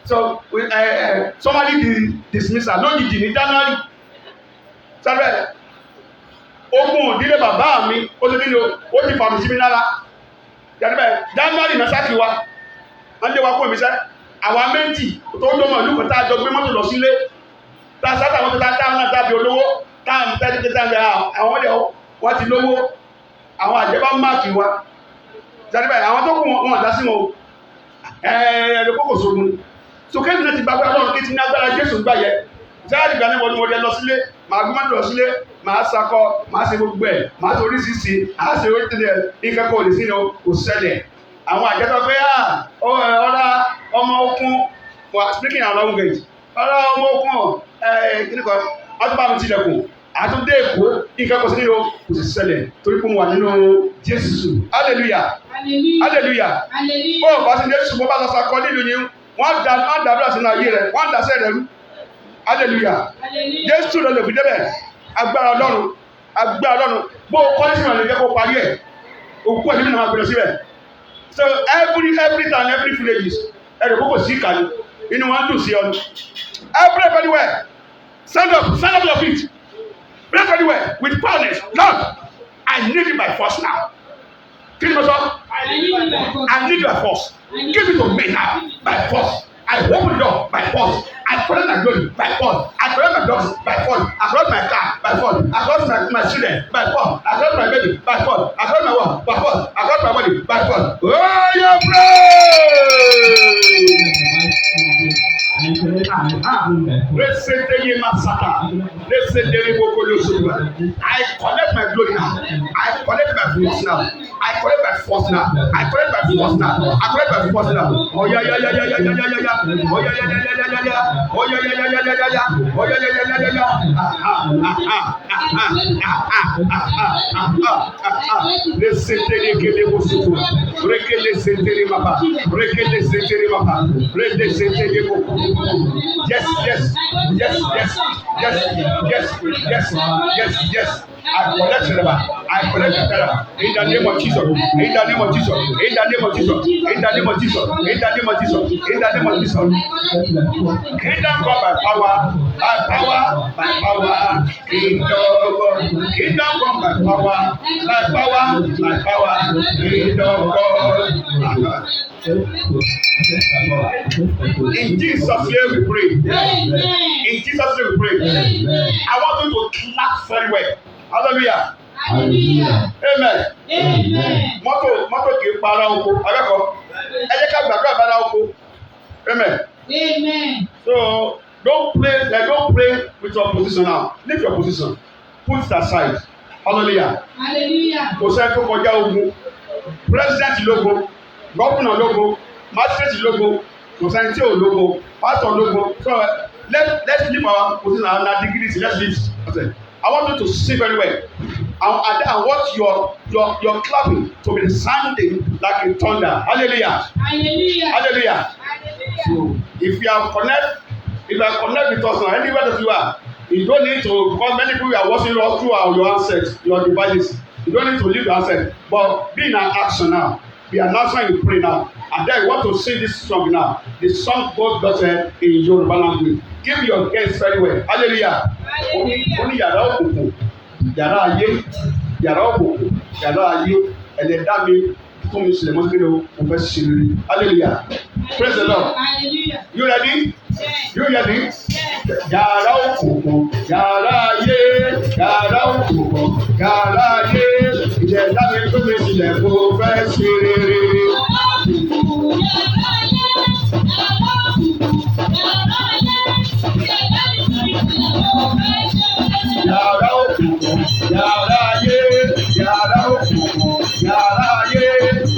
So somebody dismiss her. No, did in January. Sorry. Ogun ìdílé bàbá mi ó ti nílò ó ti fàmì sí mi lára January mẹ́sàkì wa wọ́n lé wa kó mi sẹ́ àwa méjì tó ń dọ́mọ̀ ìlú kan tá a jọ gbé mọ́tò lọ sílé tá a sáta wọn tó tá a náà dábì olówó tá a tẹ́lẹ̀ tẹ́lẹ̀ àwọn ọ̀dẹ̀ wọ́n ti lówó àwọn àjẹbá máàkì wa jàdíbẹ̀ àwọn tó kù wọn dá sí wọn o ẹ̀ẹ́dẹ̀ kókò sógun sókè ní ti gbàgbé ọlọ́run kí ti ní agbára Jésù gbà yẹ jáde ìgbà níwọ̀n ni mo lè lọ sílé màá gbé mọ́tò lọ sílé màá sakọ màá ṣe gbogbo ẹ̀ màá torí sísì àá ṣe orí tẹ̀lé nǹkan kan ò lè sí ní kò ṣẹlẹ̀ àwọn àjẹsọ pé ọ̀la ọmọ okun wà speaking in language ọ̀la ọmọ okun kíni kan ọdúnbà mi tilẹ̀kùn àtúndé èkó nǹkan kan sí ní kò sì ṣẹlẹ̀ torí pé mo wà nínú Jésù hallelujah hallelujah bó o bá sí Jésù bó bá lọ sakọ nílùú ni wọ́n dàdúrà sínú ayé rẹ̀ wọ́n dàsẹ́ rẹ̀ rú hallelujah Jésù ló lè fi débẹ̀ agbára Ọlọ́run bó o kọ́ nísìnyí lè jẹ́ kó parí ẹ̀ òkú ẹ̀ nínú àwọn àgbẹ̀rẹ̀ síbẹ̀ so every time every villages ẹ̀rọ kókò sí ìkànnì inú wọn dùn sí ọdún everywhere stand up your feet everywhere with boldness Lord I need it by force now kí ni mo sọ I need your force give it to me now by force I open the door by force. I collect my glory by force. I collect my dogs by force. I collect my car by force. I collect my children by force. I collect my baby by force. I collect my work by force. I collect my body by force. Oh, you I collect my glory now. I collect my force now. I collect my force now. I collect my force now. I collect my force now. Oh yeah. Oh yeah. Oh Yes. I collect silver. I collect silver. In the name of Jesus. In the name of Jesus. In the name of Jesus. In the name of Jesus. In the name of Jesus. In the name of Jesus. Kingdom come by power. By power. By power. Kingdom come by power. By power. By power. Kingdom come. In Jesus' name we pray. In Jesus' name we pray. I want you to clap very well. Hallelujah. Hallelujah. Amen. Amen. Mọ́tò kì í para oko. Akẹ́kọ̀ọ́. Ẹ jẹ́ ká gbàgbọ́ àbára oko. Amen. Amen. So don't pray with your position now. Leave your position. Put it aside. Hallelujah. Hallelujah. Kò sẹ́ni tó kọjá ogun. President lógo. Governor lógo. Magistrate lógo. Kò sẹ́ni tí ò lógo. Pastor lógo. So let's leave our position and our degrees. Let's leave. Okay. I want you to sing very well. And I want your clapping to be sounding like a thunder. Hallelujah. Hallelujah. Hallelujah. So if you are connect with us now, anywhere that you are, you don't need to, because many people are watching all through your handsets, your devices. You don't need to leave your handset, but be in an action now. Be an action in pray now. And then you want to sing this song now. The song goes better in Yoruba language. Give your guests very well. Hallelujah. Ó ní yàrá òkùnkùn, yàrá ayé, yàrá òkùnkùn, yàrá ayé, ẹlẹ́dá mi fún mi sílẹ̀ mọ́tò o, mo fẹ́ ṣe rere. Hallelujah. Praise the Lord. Hallelujah. You ready? Yes. You ready? Yes. Yàrá òkùnkùn, yàrá ayé, yàrá òkùnkùn, yàrá ayé, ìjẹ̀dá mi fún mi sílẹ̀ mo fẹ́ ṣe rere. Yàrá òkùnkùn, yàrá ayé, yàrá òkùnkùn, yàrá ayé,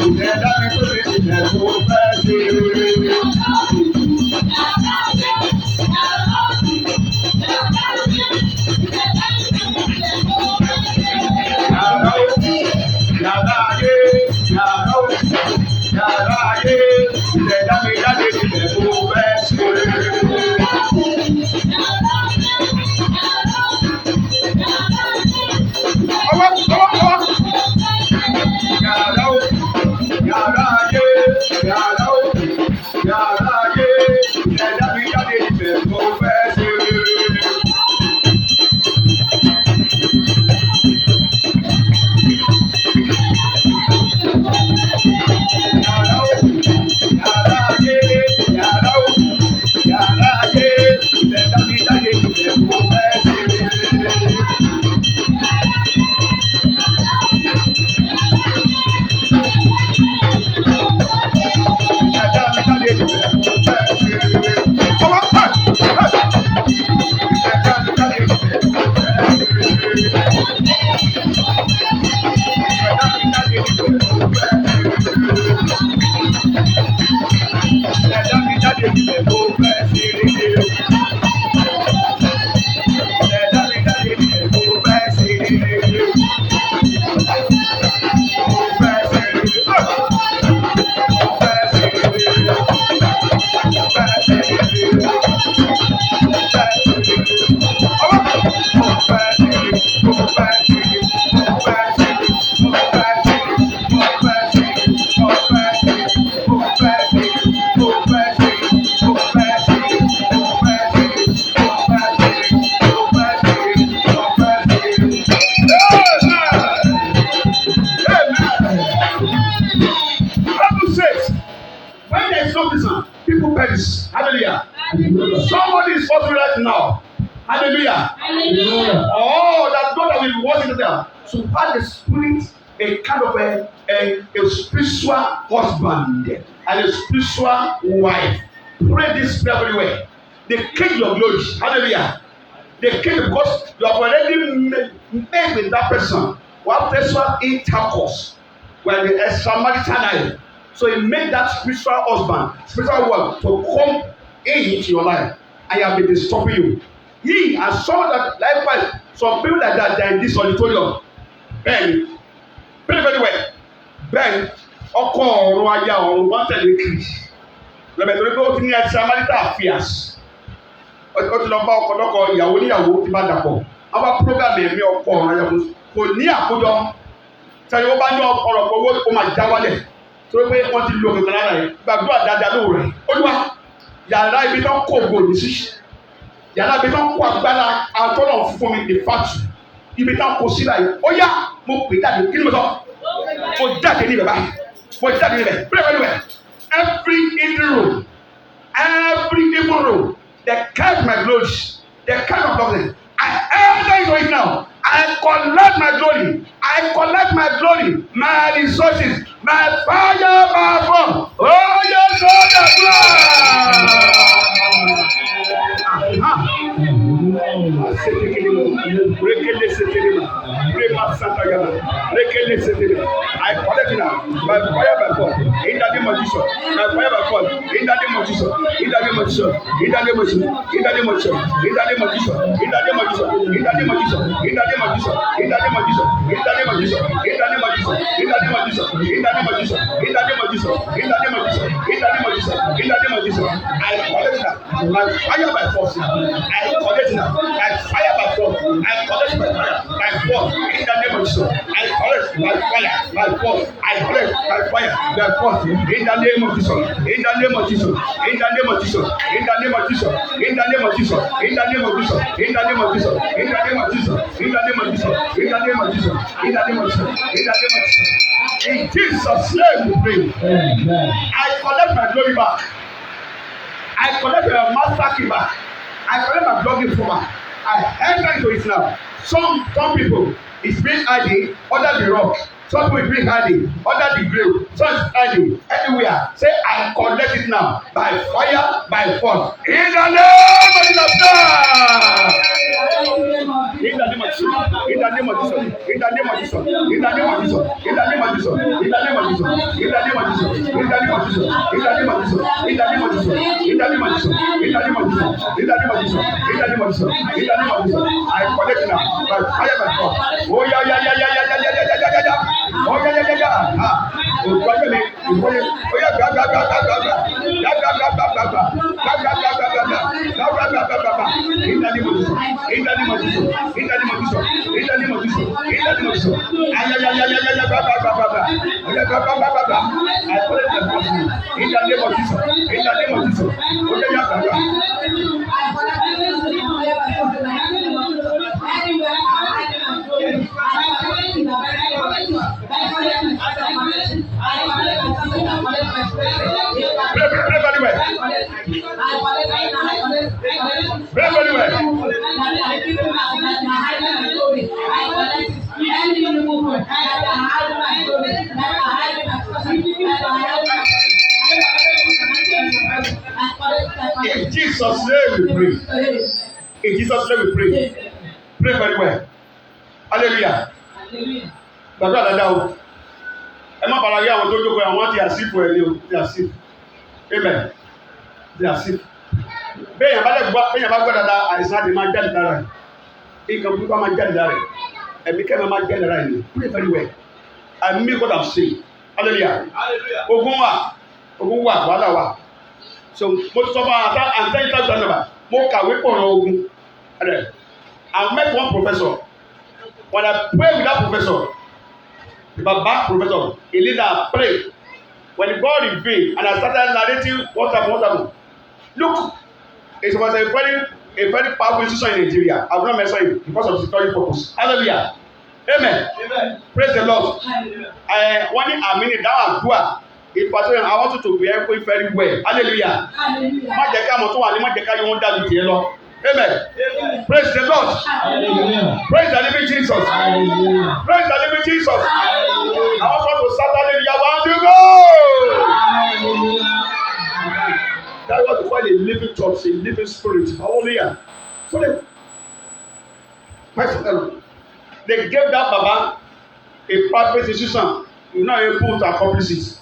ìjẹ̀dá mi fún mi sílẹ̀ mo fẹ́ ṣe rere. Yàrá ayé, yàrá òkùnkùn, yàrá ayé, ìjẹ̀dá mi jáde sílẹ̀ mo fẹ́ ṣe rere. Yàrá òkùnkùn, yàrá ayé, yàrá òkùnkùn, yàrá ayé, ìjẹ̀dá mi jáde sílẹ̀ mo fẹ́ ṣe rere. Yàrá òkùnkùn, yàrá ayé, yàrá òkùnkùn, yàrá ayé, ìjẹ̀dá mi jáde sílẹ̀ mo fẹ́ ṣe rere. People perish. Hallelujah. Somebody is suffering right now. Hallelujah. Hallelujah. Oh, that God that will watch it there. So have the spirit, a kind of a spiritual husband and a spiritual wife. Pray this prayer very well. They king your glory. Hallelujah. They king because you have already made with that person one sexual intercourse when the extramarital. So he made that spiritual husband, spiritual wife to come into your life and he has been disturbing you. He and some that likewise, some people like that, they are in this auditorium. Ben, very well. Ben, ọkọ ọ̀run aya ọ̀run wọ́n tẹ̀lé kiri. Lẹ́bẹ̀ẹ́ torí pé ó ti ní extramarital affairs. Ó ti lọ bá ọkọ lọ́kọ ìyàwó níyàwó ti bá dàpọ̀. Àwọn program ẹ̀mí ọkọ ọ̀run aya fún kò ní àkójọ sẹ́yìn ó bá ní ọ̀rọ̀ owó ó máa já wálẹ̀ torí pé wọ́n ti lo kankan lára yẹn gbàdúrà dáadáa lóore olúwa yàrá ibi tó ń kó ògbóni sí yàrá ibi tó ń kó agbára àtọ́nà fún mi ní fàtú ibi tó ń kó sílá yìí ó yá mo pè jáde kí ni mo sọ mo jáde ní bàbá mo jáde ní bẹ̀ pẹ́ẹ́pẹ́ẹ́pẹ́ every evil road they catch my glory they catch my glory I enter into it now. I collect my glory. I collect my glory, my resources, my fire, my form. Oh, yes, oh, the I collect it now. By fire, by force. In the name of Jesus. By fire, by force. In the name of Jesus. In the name of Jesus. In the name of Jesus. In the name of Jesus. In the name of Jesus. In the name of Jesus. In the name of Jesus. In the name of Jesus. In the name of Jesus. In the name of Jesus. In the name of Jesus. In the name of Jesus. In the name of Jesus. In the name of Jesus. In the name of Jesus. In the name of Jesus. In the name of Jesus. I collect now. By fire, by force. I collect now. By fire, by force. I collect by fire, by force. In the name of Jesus. I collect by fire, by force. I collect by fire, by force. In the name of Jesus. In the name of Jesus. In the name of Jesus. In the name of Jesus. In the name of Jesus. In the name of Jesus. In the name of Jesus. In the name of Jesus. In the name of Jesus. In the name of Jesus. In the name of Jesus. In the name of Jesus. In Jesus' name we pray. I collect my glory back. I collect my master key back. I collect my blogging from back. I enter into it now. Some people is being hiding under the rock. Some people being hiding under the grave. Some is hiding anywhere. Say I collect it now by fire, by force. In the name of Jesus. In the name of Jesus. In the name of Jesus. In the name of Jesus. In the name of Jesus. In the name of Jesus. In the name of Jesus. In the name of Jesus. In the name of Jesus. In the name of Jesus. In the name of Jesus. In the name of Jesus. In the name of Jesus. In the name of Jesus. In the name of Jesus. In the name of Jesus. I collect now by fire, by force. Oh yeah. Oh yeah. Olùwàjọ mi ìwọlé ó yà gbàgbà ìdánimọ̀júsọ ayayayayaya gbàgbà ọ̀yà gbàgbà àìkọ́lẹ̀ tẹ̀síwájú ìdánimọ̀júsọ ó yẹ yà gbàgbà. In Jesus' name we pray. In Jesus' name we pray. Pray very well. Hallelujah. Gbàdúrà dáadáa o. Ẹ má bàrà yé àwọn tó jókòó àwọn ti àsìkò ẹ̀ ní o. Ti àsìkò. Amen. Ti àsìkò. Béèyàn bá gbọ́ dáadáa àìsàn àti máa jáde lára ẹ̀. Nǹkan púpọ̀ máa jáde lára ẹ̀. Ẹ̀mí kẹ́mi máa jáde lára ẹ̀ ní. Pray very well. I mean what I'm saying. Hallelujah. Ogun wà wàhálà wà. So mo ti sọ fún àtẹ́yìntà mo kàwé pọ̀ ọ̀rọ̀ ogun. I met one professor. When I pray with that professor, the Baba professor, a leader pray. When God revealed and I started narrating what happened. Look, it was a very powerful institution in Nigeria. I will not mention it because of security purpose. Hallelujah. Amen. Praise the Lord. Wọ́n ní àmì ní dáhùn àdúrà. Ìpàṣẹ I want you to be very well. Hallelujah. Má jẹ́ ká mọ̀ tó wà ní má jẹ́ ká yọ wọ́n dàbí tiẹ̀ lọ. Amen. Praise the Lord. Praise the living Jesus. Praise the living Jesus. I want you to start hallelujah. Want to go. That's what we call a living church, a living spirit. Hallelujah. So they gave that Baba a private institution. You're not able to accomplish it.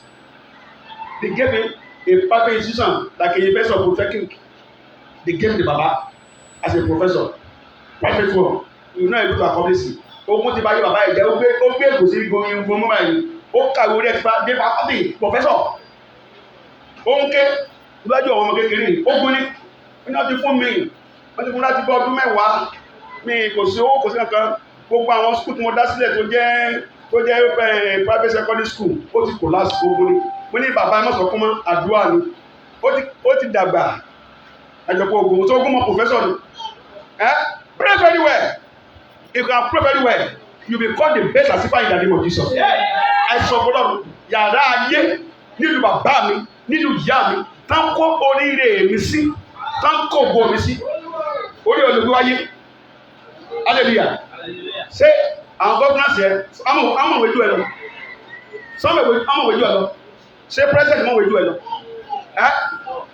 They gave him a private institution like a university of Polytechnic. They gave the Baba as a professor. Private one. You're not able to accomplish it. Ogun ti bá yẹ bàbá ìjẹ́ ó gbé ègòsí gbóyin gbómú báyìí. Ó kàwé orí ẹ̀ ti bá dé faculty professor. Ó ń ké lójú àwọn ọmọ kékeré ní. Ó gún ní. Wọ́n ti fún mi. Wọ́n ti fún láti bọ́ ọdún mẹ́wàá. Mi kò sí owó kò sí kankan. gbogbo àwọn school tí mo dá sílẹ̀ tó jẹ́ private secondary school ó ti collapse gbogbo ni mo ní bàbá ẹ má sọ fún mọ́ àdúrà ni ó ti dàgbà ẹ̀jọ̀pọ̀ ogun tó gún mọ́ professor ni pray very well if you can pray very well you will become the best receiver in the name of Jesus. ẹ sọ fọlọ́run yàrá ayé nínú bàbá mi nínú ìyá mi tán kó oríire mi sí tán kó ògo mi sí orí olùgbé wáyé hallelujah ṣé àwọn governors yẹn àwọn òwe jù ẹ lọ àwọn òwe jù ẹ lọ ṣé president mọ̀ òwe jù ẹ lọ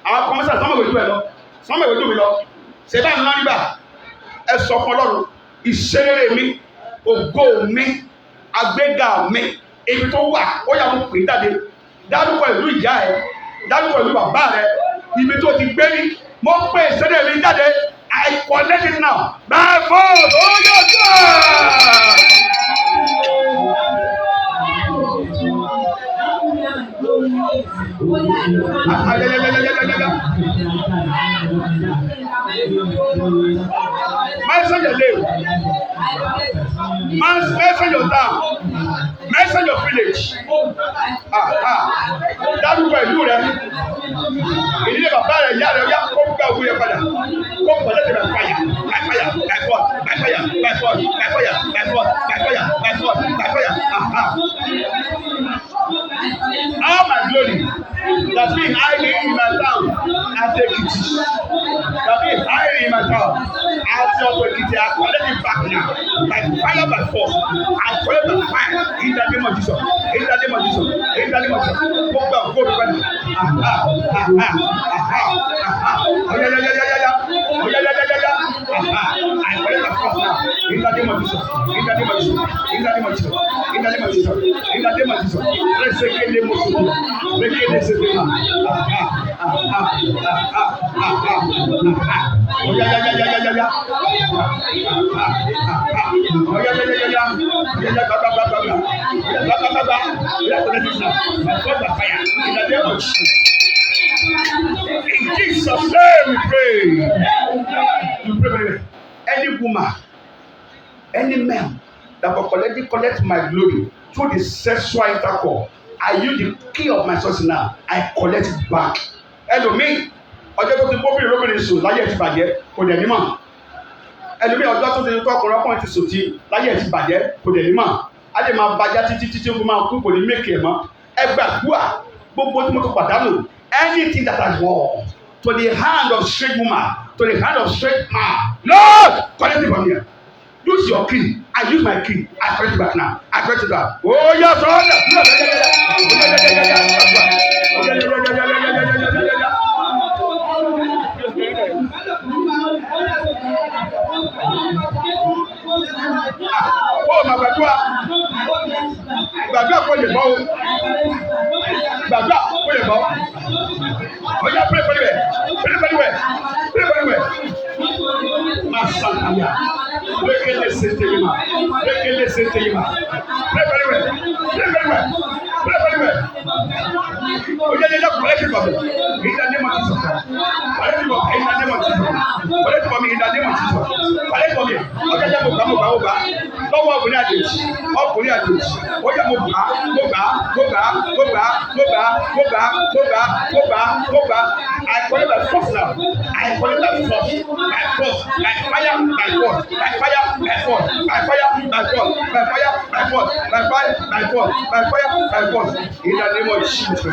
àwọn commissioners mọ̀ òwe jù ẹ lọ sọ́mọ̀ òwe jù mi lọ ṣé báyìí náà nígbà ẹ sọ fún Ọlọ́run ìṣeré mi ògo mi àgbéga mi ibi tó wà ó yà wọ́n pè é jáde dárúkọ ìlú ìyá ẹ dárúkọ ìlú bàbá rẹ ibi tó ti gbé ní mo pè ìṣeré mi jáde I collect it now by force ó yọ mention your name, mention your town, mention your village. Dárúkọ ìlú rẹ, ìdílé bàbá rẹ, ìyá rẹ, yá kó gbà owó yẹn padà, kó pọ̀lẹ́ tẹ̀lé fàyà, fàyà, fàyà, fàyà, fàyà, fàyà. All my glory that's been hiding in my town, I take it. That's been hiding in my town, I take it. I collect it back now, by fire, by force. I collect the fire in the name of Jesus. In the name of Jesus. In the name of Jesus. Go back, go back. I collect the force now. In the name of Jesus. In the name of Jesus. In the name of Jesus. In the name of Jesus. In the name of Jesus. Let's say in the name of Jesus. Let's say in the name of Jesus. In Jesus' name we pray. We pray. Any woman, any man that will collect my glory through the sexual intercourse, I use the key of my source now. I collect it back. Ẹlòmíì ọjọ́ tó ti bóbìnrin lóbìnrin sùn láyé ẹ̀ ti bàjẹ́ kò dẹ̀ ní mọ̀. Ẹlòmíì ọjọ́ tó ti tó ọkùnrin ti sùn tí láyé ẹ̀ ti bàjẹ́ kò dẹ̀ ní mọ̀. A lè máa bàjá títí ó máa kú kò ní mékè ẹ̀ mọ́. Ẹ gbàdúrà gbogbo tí mo ti pàdánù anything that has won to the hand of straight woman to the hand of straight man. Lord, collect it from here. Use your key. I use my key. I collect it back now. I collect it back. Oh yes, gbàdúrà kó lè bọ́ o gbàdúrà kó lè bọ́ ọjà pray very well pray very well pray very well masakaya lekele seteyima lekele seteyima pray very well pray very well pray very well ọjà yẹn lọkùnrin ẹsẹ bàbá ìdá ní ma ti sọ ọjà tí mo ìdá ní ma ti sọ ọjà tí mo mi ìdá ní ma ti sọ ọjà tí mo mi ọjà tí mo gbà lọ́wọ́ ọkùnrin àjèjì ọjà mo gbà I collect the force now. I collect the force by force by fire by force by fire by force by fire by force by fire by force by fire by force by fire by force in the name of Jesus.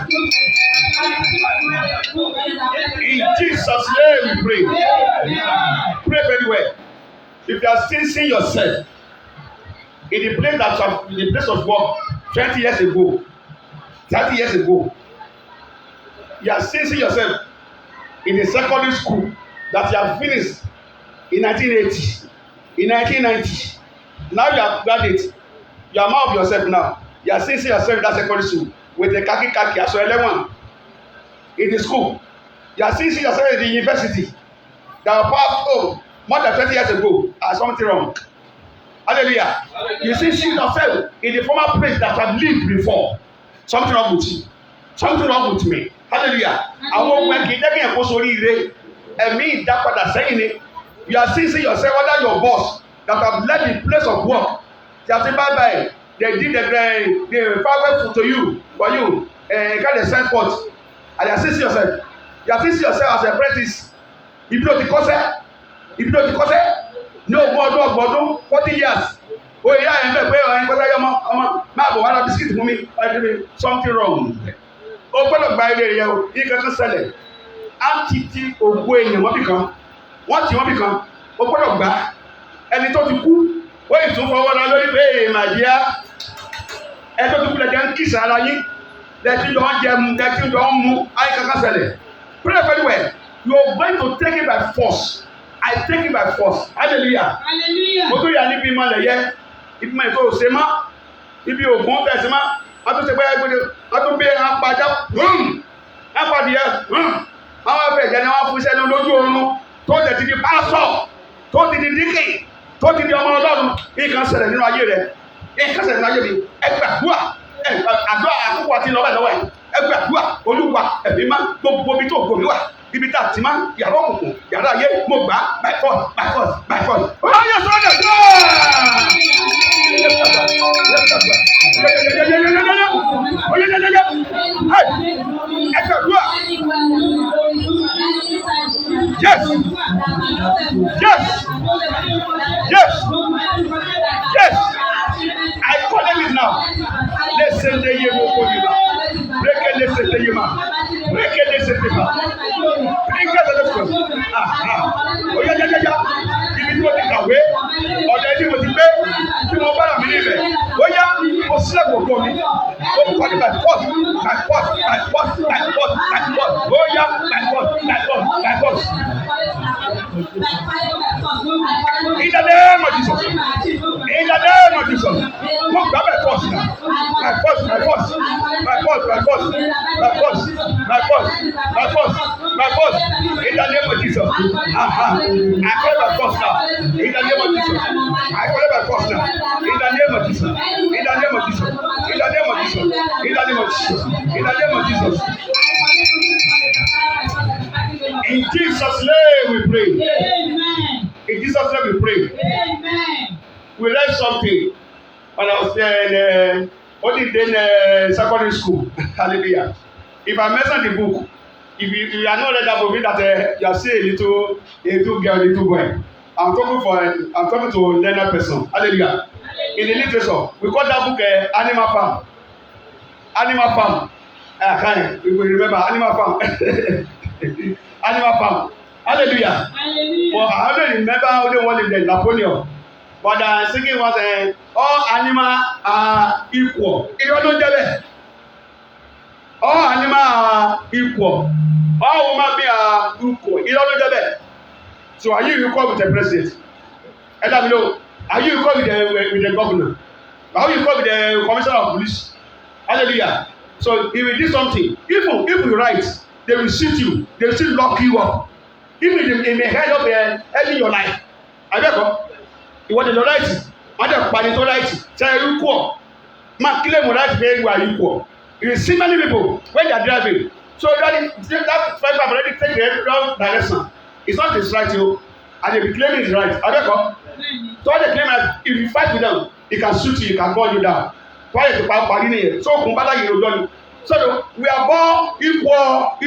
In Jesus' name we pray. Pray very well. If you are still seeing yourself in the place of work 20 years ago, 30 years ago, you are still seeing yourself in the secondary school that you have finished in 1980, in 1990. Now you are graduate, you are more of yourself now. You are still seeing yourself in that secondary school with the khaki aṣọ ẹlẹ́wọ̀n in the school. You are still seeing yourself in the university that was passed more than 20 years ago. Something wrong. Hallelujah. You see yourself in the former place that you have lived before. Something wrong with you. Something wrong with me. Hallelujah. Àwọn ọmọ ẹgbẹ́ jẹ́ kí ẹ̀ kó sórí ire ẹ̀mí ìdápadà sẹ́yìn ni. You are still seeing yourself whether your boss that have left the place of work. They have said bye. They did the farewell to you, for you, kind of send forth. And you assist yourself. You assist yourself as an apprentice. If you know the course, no more 40 years. Oh yeah, and máa bọ̀ wá ra bisikíìtì fún mi, something wrong. Ó gbọ́dọ̀ gba ilé rẹ̀ o, yìí kankan ṣẹlẹ̀. Á ti ti ògbó èèyàn mọ́bì kan, wọ́n ti mọ́bì kan, ó gbọ́dọ̀ gbà. Ẹni tó ti kú, ó yìí tún fọwọ́ ra lórí pé màdíá. Ẹni tó ti kú lẹ́jẹ̀ ń kìsà ara yín, lẹ́tí lọ́ ń jẹun, lẹ́tí lọ́ ń mu, ayé kankan ṣẹlẹ̀. Pray very well. You are going to take it by force. I take it by force. Hallelujah. Hallelujah. Mo tó yà níbi ìmọ̀ lẹ̀yẹ. Ibi máa tó ṣe mọ́, ibi ògùn tẹ̀sí mọ́, a tún ṣe pé ẹgbẹ́ a tún bí apájá, apádìyẹ, àwọn ẹgbẹ́ ìjẹni wọn fún iṣẹ́ lójú oorun tó tẹ̀ ti di pásọ̀, tó ti di díkì, tó ti di ọmọ ọlọ́run, nǹkan ṣẹlẹ̀ nínú ayé rẹ̀, nǹkan ṣẹlẹ̀ nínú ayé mi, ẹgbàdúrà, àdúrà àkókò àti ìlọ́bẹ̀ lọ́wọ́ ẹ̀, ẹgbàdúrà, olúwa, ẹ̀mí má gbogbo ibi tó gbòmí wà, ibi tá a ti máa yàrá òkùnkùn, yàrá ayé, mo gbà by force, by force, by force. Ó yẹ sọ́dọ̀ tó! Yes. I call them now. Listen to you. Listen to you. Ibi tí mo ti kàwé, ọ̀dọ̀ ẹni mo ti gbé, tí mo bá mi níbẹ̀, ó yá, mo sílẹ̀ gbogbo mi, ó kọ́ ní by force, ó yá, by force. In the name of Jesus, mo gbà by force now, by force. In the name of Jesus, I call by force now. In the name of Jesus, I call by force now. In the name of Jesus, in the name of Jesus, in the name of Jesus, in the name of Jesus, in the name of Jesus. In Jesus' name we pray. Amen. In Jesus' name we pray. Amen. We learned something when I was there in secondary school. Hallelujah. If I mention the book, if you are not read that book, that you are still a little girl, a little boy. I'm talking to a learner person. Hallelujah. In the literature, we call that book Animal Farm. Animal Farm. We will remember Animal Farm. Animal Farm. Hallelujah. But I don't remember only one in the Napoleon. But the second was all animals are equal. All animals are equal. All human beings are equal. So are you equal with the president? Let me know. Are you equal with the governor? Are you equal with the commissioner of police? Hallelujah. So if you do something, if you write, they will shoot you. They will still lock you up. Even in the head of ending your life. I bet you want to write. I don't panic to write. Say you equal. Man, claim right where you are equal. You see many people when they are driving. So that five have already taken the wrong direction. It's not his right, you, and they be claiming it's right. I don't know. So they claim that if you fight with them, he can shoot you, he can burn you down. Why is the power party here? So kumbala you don't. So we are born equal.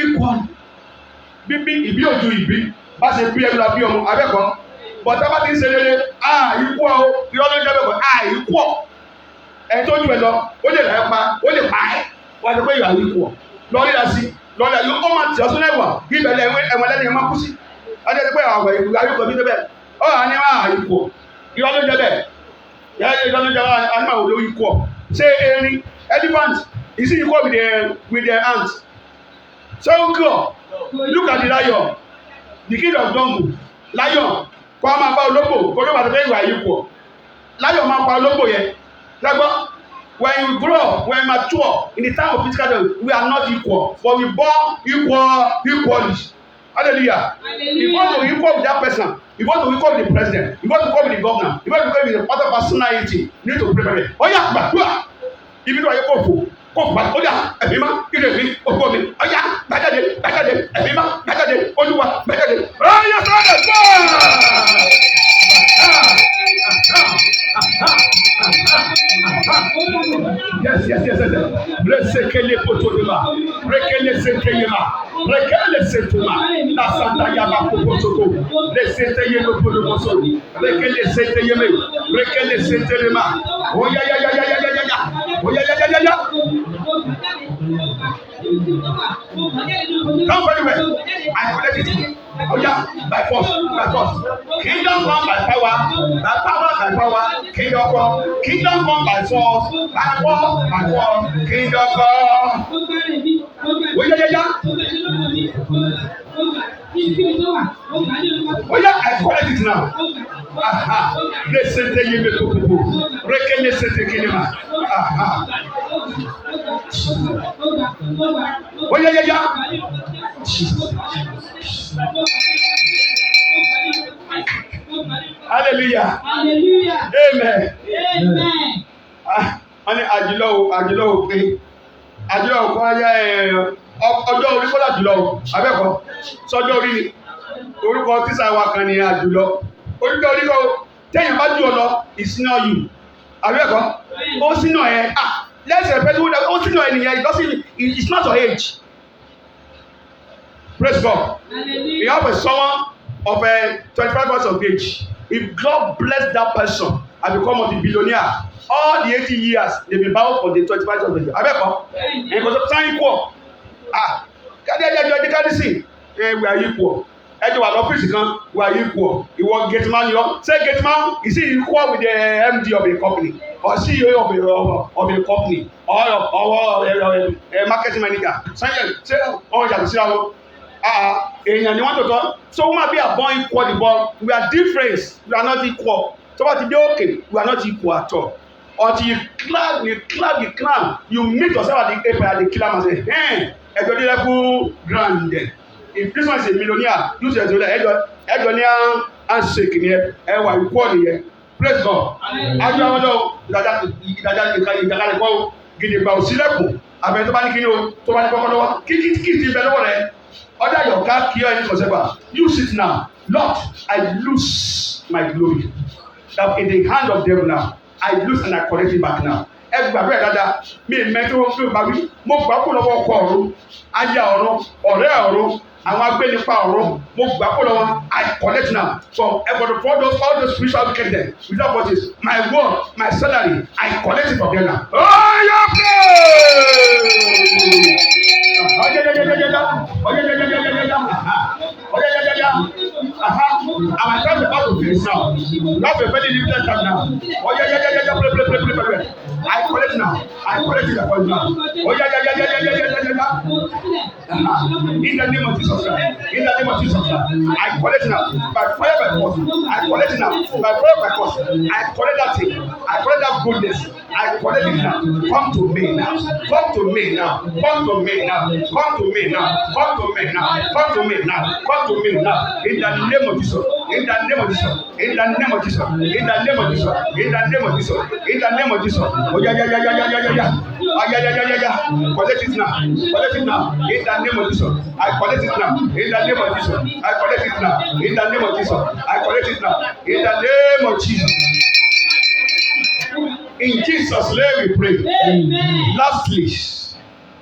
Bibi ibi oju ibi. Ba se bi elu abi omo abeko. But aba tin se lele equal o. Yo lo je beko equal. En to ju e lo, o le la pa, o le pa e. Wa se pe you are equal. Lori la si, lori la yo o ma ti osun lewa. Bi bele enwe le ni ma ku si. Ade de pe awe you are equal bi be. O ani ma equal. Yo lo je be. Ya yo lo je ani ma o lo equal. Say erin, elephant is it equal with the ants? So cool. Look at the lion, the king of jungle. Lion, kó máa bá ológbò, kó ló bá tó fẹ́ ìwà yìí pọ̀. Lion máa pa ológbò yẹn. Lágbọ́n, when you grow, when you mature, in the time of physical death, we are not equal, but we born equally. Hallelujah. If you want to equal with that person, if you want to equal with the president, if you want to equal with the governor, if you want to equal with the other personality, you need to prepare it. Oh yeah, gbàdúrà. Ibi tó wà yẹ kó fò. Ó yá ẹ̀mí má ilé mi ògbó mi ó yá gbàjáde ẹ̀mí má gbàjáde olúwa gbàjáde. Ó yẹ sọ́dọ̀ gbọ́. seteyema. Rekele setuma. La santa yaba koposoko. Le seteyema polomoso. Rekele seteyeme. Rekele seteyema. Oya ya ya ya ya ya ya. Oya ya ya ya ya. Come very well. I collect it. Oh yeah, by force, by force. Kingdom come by power, by power, by power. Kingdom come by force, by force, by force. Kingdom come. Oh yeah, yeah, yeah. Oh yeah, I collect it now. Aha. Listen to you, people. Listen to you, aha. Oh yeah, yeah, yeah. Hallelujah. Hallelujah. Amen. Amen. Ani àjùlọ òpin àjùlọ òpin ayé ọjọ́ orí kọ́lá jùlọ abẹ́kọ̀ sọjọ́ orí ni orúkọ tíṣà wa kan ní àjùlọ orúkọ orí kọ́ tẹ́yìn bá jù ọ lọ ìsinà yù abẹ́kọ̀ ó sínà ẹ̀ let's respect who ó sínà ẹ̀ nìyẹn it's not your age. Praise God. Hallelujah. You have a someone of 25 years of age. If God bless that person and become multi-billionaire, all the 80 years they be bound for the 25 years of age. Abeko, and because of time equal. Kadi we are equal. Ẹjọ́ wà lọ́fíìsì kan, we are equal. Ìwọ gateman yọ. Say gateman, is he equal with the MD of a company or CEO of a company or marketing manager? Say yàtọ̀ síra wọn. Èèyàn ni wọ́n tó tọ́. So wọ́n máa bí àbọ̀n equal the ball. We are different. We are not equal. So what is okay? We are not equal at all. Until you climb, you meet yourself at the apex at the killer and say, hey, ẹjọ́ dé level grand. If this one is a millionaire, you say ẹjọ́ ní handshake ni ẹ wà equal ni yẹ. Praise God. Àjọ àwọn ọ̀dọ́ ìdájà kọ́ gidigba òsínlẹ̀kùn àbẹ̀ tó bá ní kíni o tó bá ní kọ́kọ́ lọ́wọ́ kí ti bẹ lọ́wọ́ rẹ̀. Other your car here in Koseba. Use it now. Lord, I lose my glory. That in the hand of devil now. I lose and I collect it back now. Ẹgbàgbé dada mi mẹ́tò fún ìbáwí mo gbà kó lọ́wọ́ ọkọ ọ̀run ajá ọ̀run ọ̀rẹ́ ọ̀run àwọn agbẹnipa ọ̀run mo gbà kó lọ́wọ́ I collect now. So everybody for all those spiritual wickedness without what is my word my salary I collect it from them now. Oh yeah, I'm trying to out of this now. Not a very limited time now. Oh yeah, play. I collect now. I collect it upon now. Oh yeah. In the name of Jesus Christ. In the name of Jesus Christ. I collect now. By fire by force. I collect now. By fire by force. I collect that thing. I collect that goodness. I collect it now. Come to me now. Come to me now. Come to me now. Come to me now. Come to me now. Come to me now. Come to me now. In the name of Jesus. In the name of Jesus. In the name of Jesus. In the name of Jesus. In the name of Jesus. In the name of Jesus. Oh yeah. Collect it now. Collect it now. In the name of Jesus. I collect it now. In the name of Jesus. I collect it now. In the name of Jesus. I collect it now. In the name of Jesus. In Jesus' name we pray. Amen. Lastly,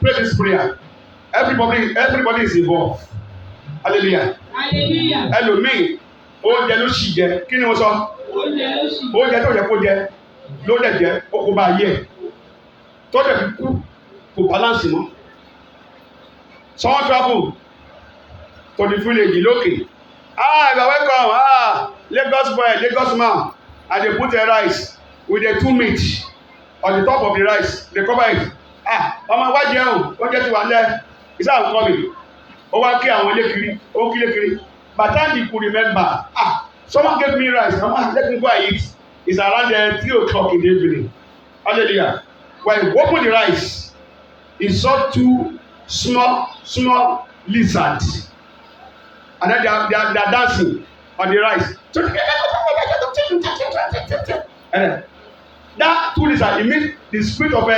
pray this prayer. Everybody is involved. Hallelujah. Hallelujah. Ẹlòmíì oúnjẹ ló ṣì jẹ kí ni mo sọ? Oúnjẹ tó yẹ kó jẹ ló dẹ̀ jẹ ó kó bá yẹ tó dẹ̀ fi kú kò balance mọ́. Someone travel to the village lókè. You are welcome. Lagos boy, Lagos man. And they put a rice with the 2 meat on the top of the rice. They cover it. Ọmọ wá jẹun, oúnjẹ ti wà lẹ́. Is that coming? Ó wá kí àwọn lékiri, ó kí lékiri. By the time you could remember, someone gave me rice. Let me go and eat. It's around 3:00 in the evening. Hallelujah. When he opened the rice, he saw 2 small lizards. And then they are dancing on the rice. And that 2 lizards, it means the spirit of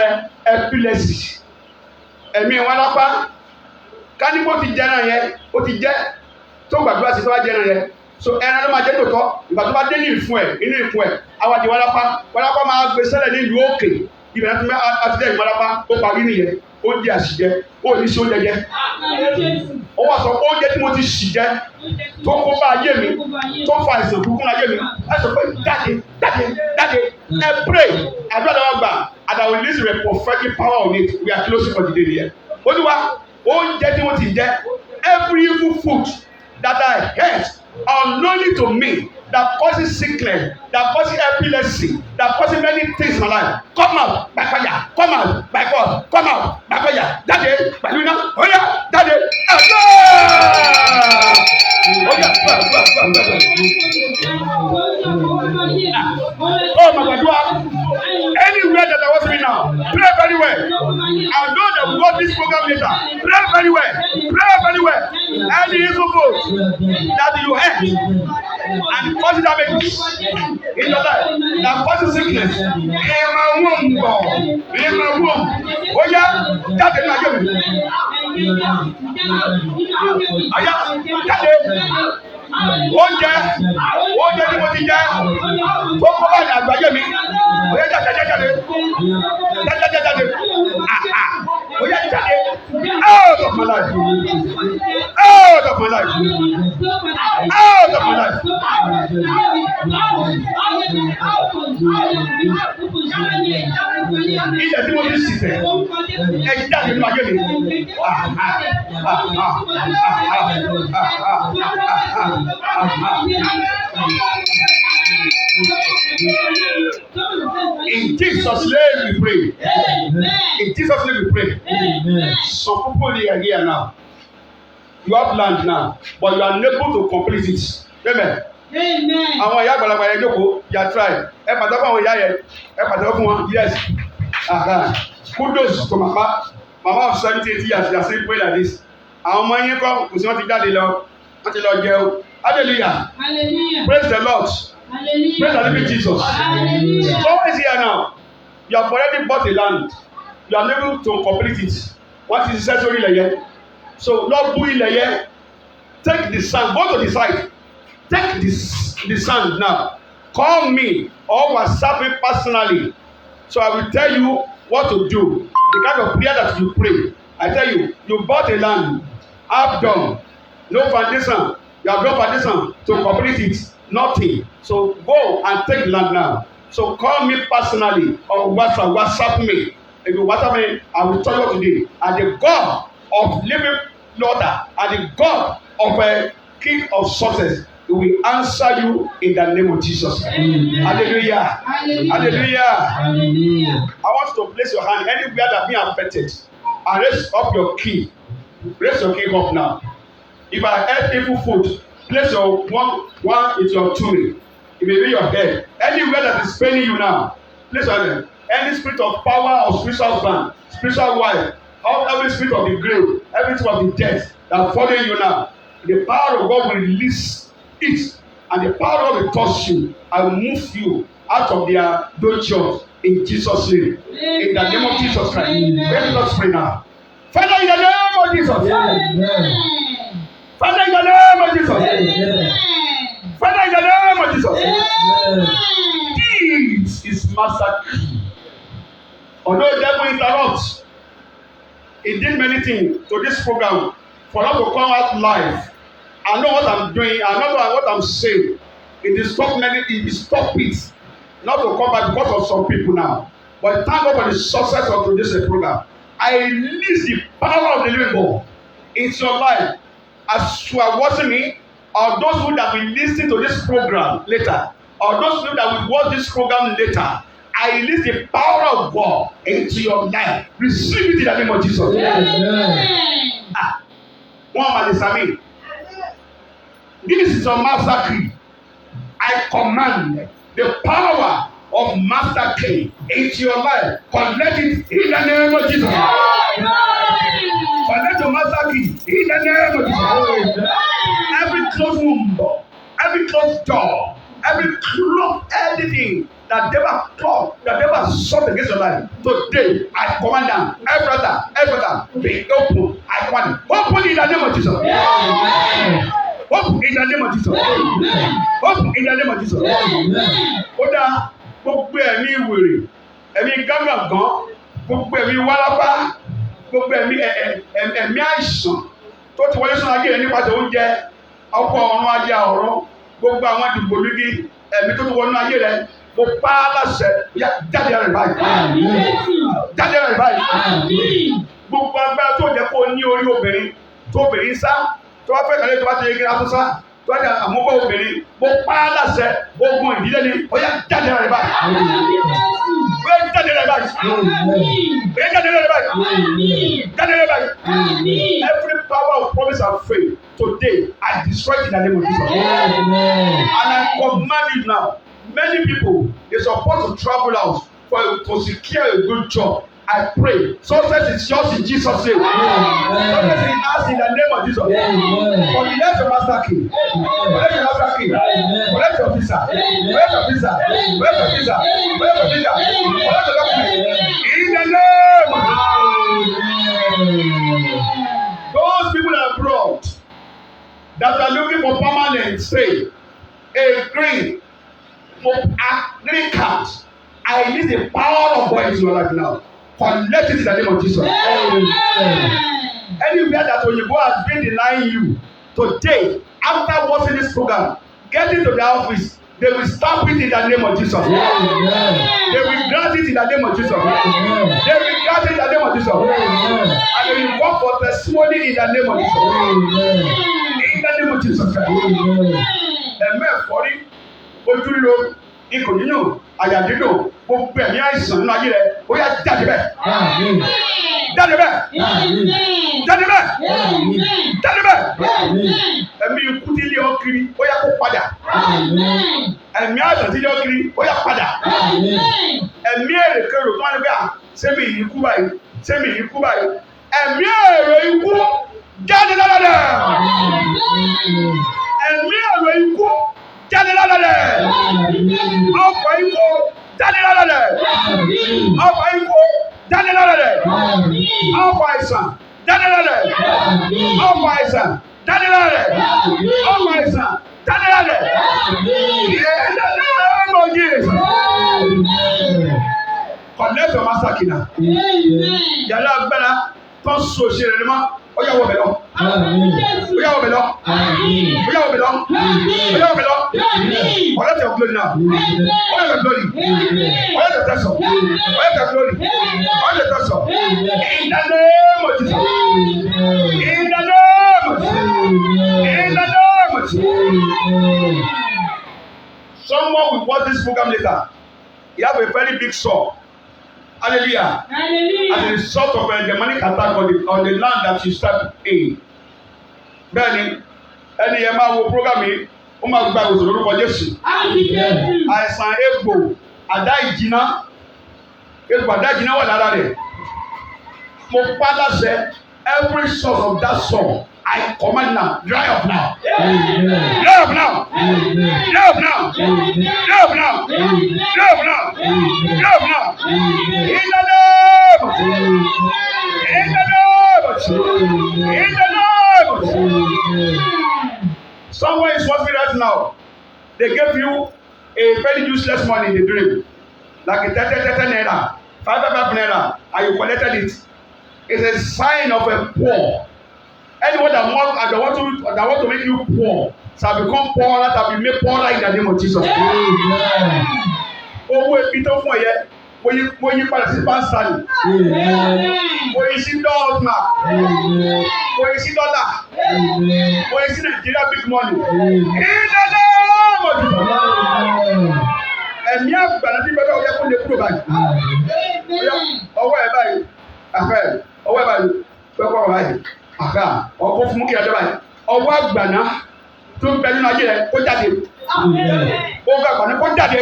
epilepsy. Ẹ̀mí wọn lápá. Kánípò ti jẹ́ náà yẹn, ó ti jẹ́ tó gbàdúrà sí tó bá jẹ́ náà yẹn. So ẹran ló máa jẹ́ tòótọ́, ìgbà tó bá dé ní ìfun ẹ̀, inú ìfun ẹ̀, awàdí wọn lápá máa gbé sẹ́lẹ̀ ní ìlú òkè. Ibẹ̀ náà ti mẹ́ àti jẹ́ ìmọ̀ lápá, ó parí nìyẹn. oúnjẹ àṣìjẹ ó ní sí oúnjẹ jẹ. Ó wá sọ oúnjẹ tí mo ti ṣì jẹ tó kó bá ayé mi tó fa àìsàn kúkú ayé mi ẹ sọ pé jáde ẹ pray àdúrà náà gbà and I will release the prophetic power on it. We are closing for the day here. Olúwa oúnjẹ tí mo ti jẹ every evil food that I ate unknowingly to me that causes sickness, that causes epilepsy, that causes many things in my life. Come out by fire, come out by force, come out by fire. Jáde pẹ̀lú iná, oya jáde. Oh my God, anywhere that I was in now, pray very well. I know that we got this program later. Pray very well. Pray very well. Any evil food that you ate and causes damage in your life, that causes sickness in my womb, oh yeah, jáde ní ayé mi. Aya jáde. Oúnjẹ tí mo ti jẹ tó kọ́ bá ní àgbáyé mi. Oya jáde. Oya jáde. Out of my life. Out of my life. Out of my life. Ilẹ̀ tí mo ti sì fẹ́ ẹ jáde nínú ayé mi. In Jesus' name we pray. In Jesus' name we pray. Some people are here now. You have land now, but you are unable to complete it. Amen. Àwọn ìyá àgbàlagbà yẹn jókòó, yà try. Ẹ pàtàkì àwọn ìyá yẹn, ẹ pàtàkì fún wọn, yes. Kudos to mama. Mama of 70 years, they are still praying like this. Àwọn ọmọ yín kọ́, kò sí wọ́n ti jáde lọ, wọ́n ti lọ jẹun. Hallelujah. Praise the Lord. Hallelujah. Praise the living Jesus. Hallelujah. Someone is here now. You have already bought a land. You are able to complete it. What is the sórí ilẹ̀ yẹn? So lọ bú ilẹ̀ yẹn. Take the sand. Go to the side. Take the sand now. Call me or WhatsApp me personally. So I will tell you what to do. The kind of prayer that you pray. I tell you, you bought a land. Half done. No foundation. You have no foundation to complete it. Nothing. So go and take the land now. So call me personally or WhatsApp me. If you WhatsApp me, I will tell you today. And the God of living water and the God of a king of success, He will answer you in the name of Jesus. Hallelujah. Hallelujah. Hallelujah. I want you to place your hand anywhere that being affected and raise up your key. Raise your key up now. If I ate evil food, place your one is your tummy. It may be your head. Anywhere that is paining you now, place your hand. Any spirit of power or spiritual husband, spiritual wife, every spirit of the grave, every spirit of the death that following you now, the power of God will release it, and the power of God will touch you and move you out of their dungeons in Jesus' name. In the name of Jesus Christ. Let us pray now. Father, in the name of Jesus. Father, in the name of Jesus. Father, in the name of Jesus. This is master key. Although the devil interrupts, he did many things to this program for us to come out live. I know what I'm doing. I know what I'm saying. It is stop many. It is stop it not to come back because of some people now. But thank God for the success of today's program. I release the power of the living God into your life as you are watching me, or those who that will listen to this program later, or those who that will watch this program later. I release the power of God into your life. Receive it in the name of Jesus. One man is saying, this is a master key. I command the power of master key into your life. Connect it in the name of Jesus. Connect your master key in the name of Jesus. Every closed womb, every closed door, every closed anything that never come, that never sought against your life. Today, I command them, everything, be open. I command, open in the name of Jesus. Open in the name of Jesus. Open in the name of Jesus. Oda, gbogbo ẹ̀mí wèrè, ẹ̀mí gángan, gbogbo ẹ̀mí wálápá, gbogbo ẹ̀mí àìsàn tó ti wọlé sínú ayé rẹ nípasẹ̀ oúnjẹ ọkọ̀ ọ̀run ayé ọ̀rọ̀ gbogbo àwọn ìdìbò lídì ẹ̀mí tó ti wọnú ayé rẹ mo pa á láṣẹ jáde rẹ báyìí jáde rẹ báyìí gbogbo agbára tó jẹ́ kó ní orí obìnrin tó obìnrin sá tó wá fẹ́ kàlẹ́ tó bá ti yẹ kí a tó sá tó wá jẹ́ àmúbọ̀ obìnrin mo pa á láṣẹ ogun ìdílé ni ó yá jáde rẹ báyìí jáde rẹ báyìí jáde rẹ báyìí jáde rẹ báyìí every power of promise and faith today I destroy it in the name of Jesus and I command it now. Many people they supposed to travel out to secure a good job. I pray success is yours in Jesus' name. Success is ours in the name of Jesus. Collect your master key. Collect your master key. Collect your visa. Collect your visa. Collect your visa. Collect your visa. Collect your document. In the name of Jesus. Those people abroad that are looking for permanent stay, a green card. I need the power of God in your life now. Collect it in the name of Jesus. Anywhere that Oyinbo has been denying you, today, after watching this program, get into the office. They will stop it in the name of Jesus. They will grant it in the name of Jesus. They will grant it in the name of Jesus. And they will work for testimony in the name of Jesus. In the name of Jesus. Amen. For it. Ojúlò ikùn nínú àyà dídùn gbogbo ẹ̀mí àìsàn nínú ayé rẹ̀ ó yá jáde bẹ́ẹ̀. Jáde bẹ́ẹ̀. Jáde bẹ́ẹ̀. Jáde bẹ́ẹ̀. Ẹ̀mí ikú tí ilé ọ kiri ó yá kó padà. Ẹ̀mí àìsàn tí ilé ọ kiri ó yá padà. Ẹ̀mí èrèkèrò tó wà ní bẹ́ẹ̀ sẹ́mi yìí kú báyìí sẹ́mi yìí kú báyìí. Ẹ̀mí èrè ikú jáde lára rẹ̀. Ẹ̀mí èrè ikú. Jáde lára rẹ̀. Ọkọ̀ ikú jáde lára rẹ̀. Ọkọ̀ ikú jáde lára rẹ̀. Ọkọ̀ àìsàn jáde lára rẹ̀. Ọkọ̀ àìsàn jáde lára rẹ̀. Ọkọ̀ àìsàn jáde lára rẹ̀. In the name of Jesus. Collect your master key now. Yàrá agbára tó so ṣe rẹ̀ mọ́. Ó yá wọ bẹ̀ lọ. Ó yá wọ bẹ̀ lọ. Ó yá wọ bẹ̀ lọ. Ó yá wọ bẹ̀ lọ. Collect your glory now. Collect your glory. Collect your treasure. Collect your glory. Collect your treasure. In the name of Jesus. In the name of Jesus. In the name of Jesus. Someone will watch this program later. He have a very big sword. Hallelujah. As a result of a demonic attack on the land that you start in. Bẹ́ẹ̀ni, ẹni yẹn máa wo program yìí, ó máa gba ìwòsàn lórúkọ Jésù. Àìsàn egbò àdá ìjìnà wà lára rẹ̀. Mo pa láṣẹ every source of that soul. I command now, dry up now. Dry up now. Dry up now. Dry up now. Dry up now. Dry up now. In the name of Jesus. In the name of Jesus. In the name of Jesus. Someone is watching right now. They gave you a very useless money in the dream. Like a 30 naira, 5 naira, and you collected it. It's a sign of a poor. Anyone that want to make you poor shall become poorer, shall be made poorer in the name of Jesus. Owó ebi tó fún ẹ̀yẹ, mo yí padà sí pánṣálì. Mo yí sí dọ́ọ̀nà. Mo yí sí dọ́là. Mo yí sí Nigeria big money. Ìdáná mo ti sọ. Ẹ̀mí àgbàdo tí bẹ́ẹ̀ ọ̀yẹ́ kó lè kúrò báyìí. Ọwọ́ ẹ̀ báyìí. Ọwọ́ ẹ̀ báyìí. Pẹ́pẹ́ ọ̀rọ̀ báyìí. Ọkọ fún kí ẹjọ́ báyìí ọwọ́ àgbàná tó ń bẹ nínú ayé rẹ kó jáde ọwọ́ àgbàná kó jáde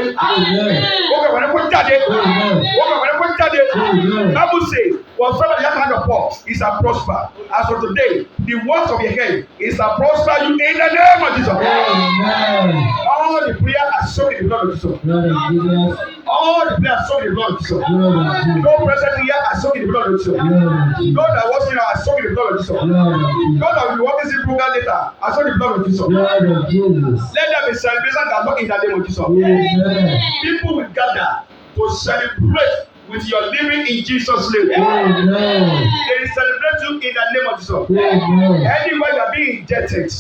ọwọ́ àgbàná kó jáde ọwọ́ àgbàná kó jáde. Bible say whatsoever the hand of Paul is a prosper. As for today the works of your hand is a prosper you in the name of Jesus. All the prayer are soaked in the blood of Jesus. All the prayer are soaked in the blood of Jesus. No present here are soaked in the blood of Jesus. Those that watch here are soaked in the blood of Jesus. Those that will be watching this program later are soaked in the blood of Jesus. Let there be celebration that not in the name of Jesus. People will gather to celebrate with your living in Jesus' name. Amen. They celebrate you in the name of Jesus. Amen. Anywhere you are being injected,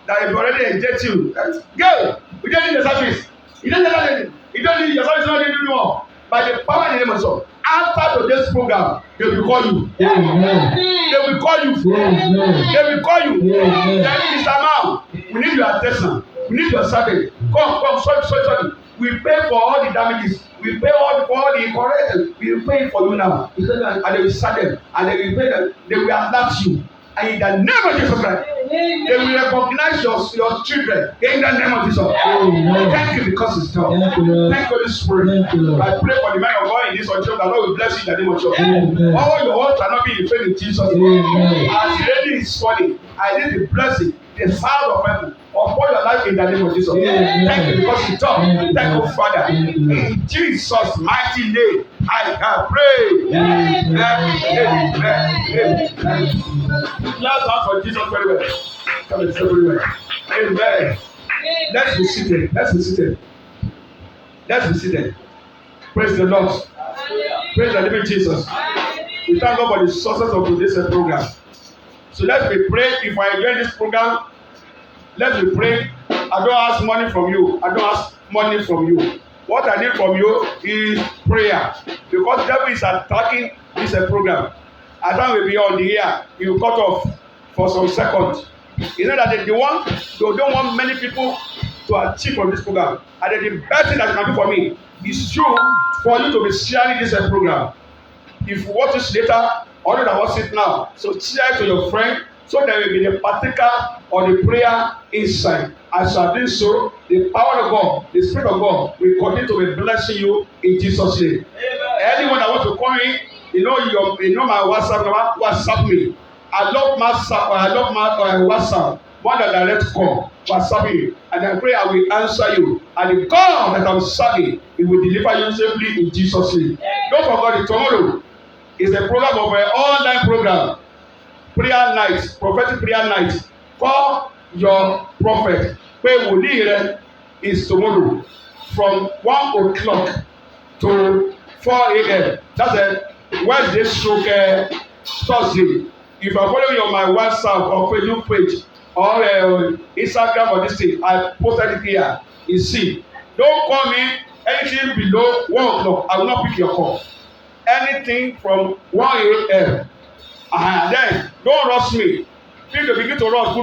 that is already inject you. Go! We don't need the service. You don't need anything. You don't need your service not anymore. By the power in the name of Jesus. After today's program, they will call you. Amen. They will call you. Amen. They will call you. Amen. Then Mr. Man, we need your attention. We need your service. Come, sorry. We pay for all the damages. We pay for all the corrections. We pay for you now. And they will start them. And they will pay them. They will adapt you. And in the name of Jesus Christ, they will recognize your children in the name of Jesus. Amen. Thank you because it's done. Thank you, Lord. Thank you, Holy Spirit. Thank you, Lord. I pray for the man of God in this auditorium that Lord will bless you in the name of Jesus. Amen. All your heart cannot be in faith in Jesus. Amen. As the lady is falling, I need the blessing, the sound of heaven upon your life in the name of Jesus. Amen. Thank you because it's done. Thank you, Father. Thank you. In Jesus' mighty name, I have prayed. Let's ask for Jesus very well. Come and say very well. Amen. Let's be seated. Praise the Lord. Praise the living Jesus. We thank God for the success of today's program. So let's be praying. If I enjoy this program, let's be praying. I don't ask money from you. What I need from you is prayer. Because the devil is attacking this program. I don't will be on the air. He will cut off for some seconds. You know that they don't want many people to achieve from this program. And the best thing that you can do for me is for you to be sharing this program. If you watch this later, or that watch it now, so share it to your friend, so there will be the particle or the prayer inside. As you are doing so, the power of God, the Spirit of God will continue to be blessing you in Jesus' name. Amen. Anyone that wants to call me, you know my WhatsApp number, WhatsApp me. I love my WhatsApp. Want a direct call, WhatsApp me, and I pray I will answer you. And the God that I'm serving, He will deliver you safely in Jesus' name. Don't forget it, tomorrow is a program of an online program, prayer night, prophetic prayer night. Call your prophet. Pray wòlíì rẹ is tomorrow from 1 o'clock to 4 a.m. That's a Wednesday stroke Thursday. If you are following on my WhatsApp or Facebook page or Instagram or this thing, I posted it here. You see, don't call me anything below 1 o'clock. I will not pick your call. Anything from 1 a.m. And then don't rush me. People begin to rush.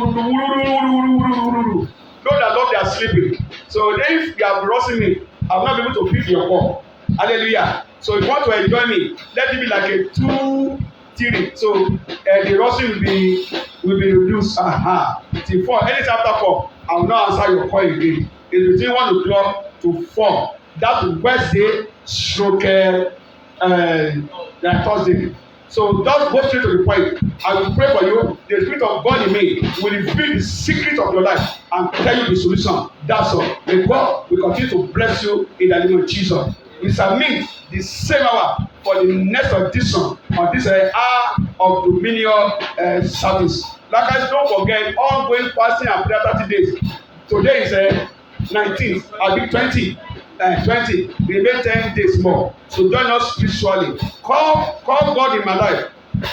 Know that Lord, they are sleeping. So if you are rushing me, I will not be able to pick your call. Hallelujah. So if you want to enjoy me, let it be like a 2-3. So the rushing will be reduced. Till 4. Anytime after 4, I will not answer your call again. It's between 1 o'clock to 4. That's Wednesday stroke Thursday. So just go straight to the point. I will pray for you. The Spirit of God in me will reveal the secret of your life and tell you the solution. That's all. May God will continue to bless you in the name of Jesus. It's a means the same hour for the next edition of this hour of dominion service. Like I said, don't forget ongoing fasting and prayer 30 days. Today is 19th. I'll be 20. 20. Remain 10 days more. So join us spiritually. Call God in my life.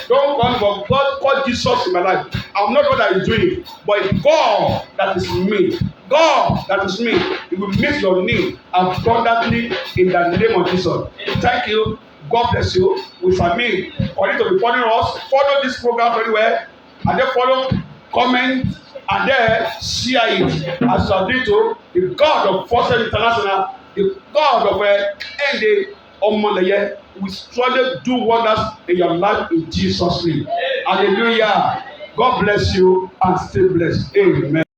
Don't call God. Call Jesus in my life. I'm not what I'm doing, but it's God that is me. God that is me. He will meet your need abundantly in the name of Jesus. Thank you. God bless you. We submit. For you to be following us, follow this program very well, and then follow, comment, and then share it as you are doing to the God of Forces International. The God of Ende Omonleye will surely do wonders in your life in Jesus' name. Hallelujah. God bless you and stay blessed. Amen.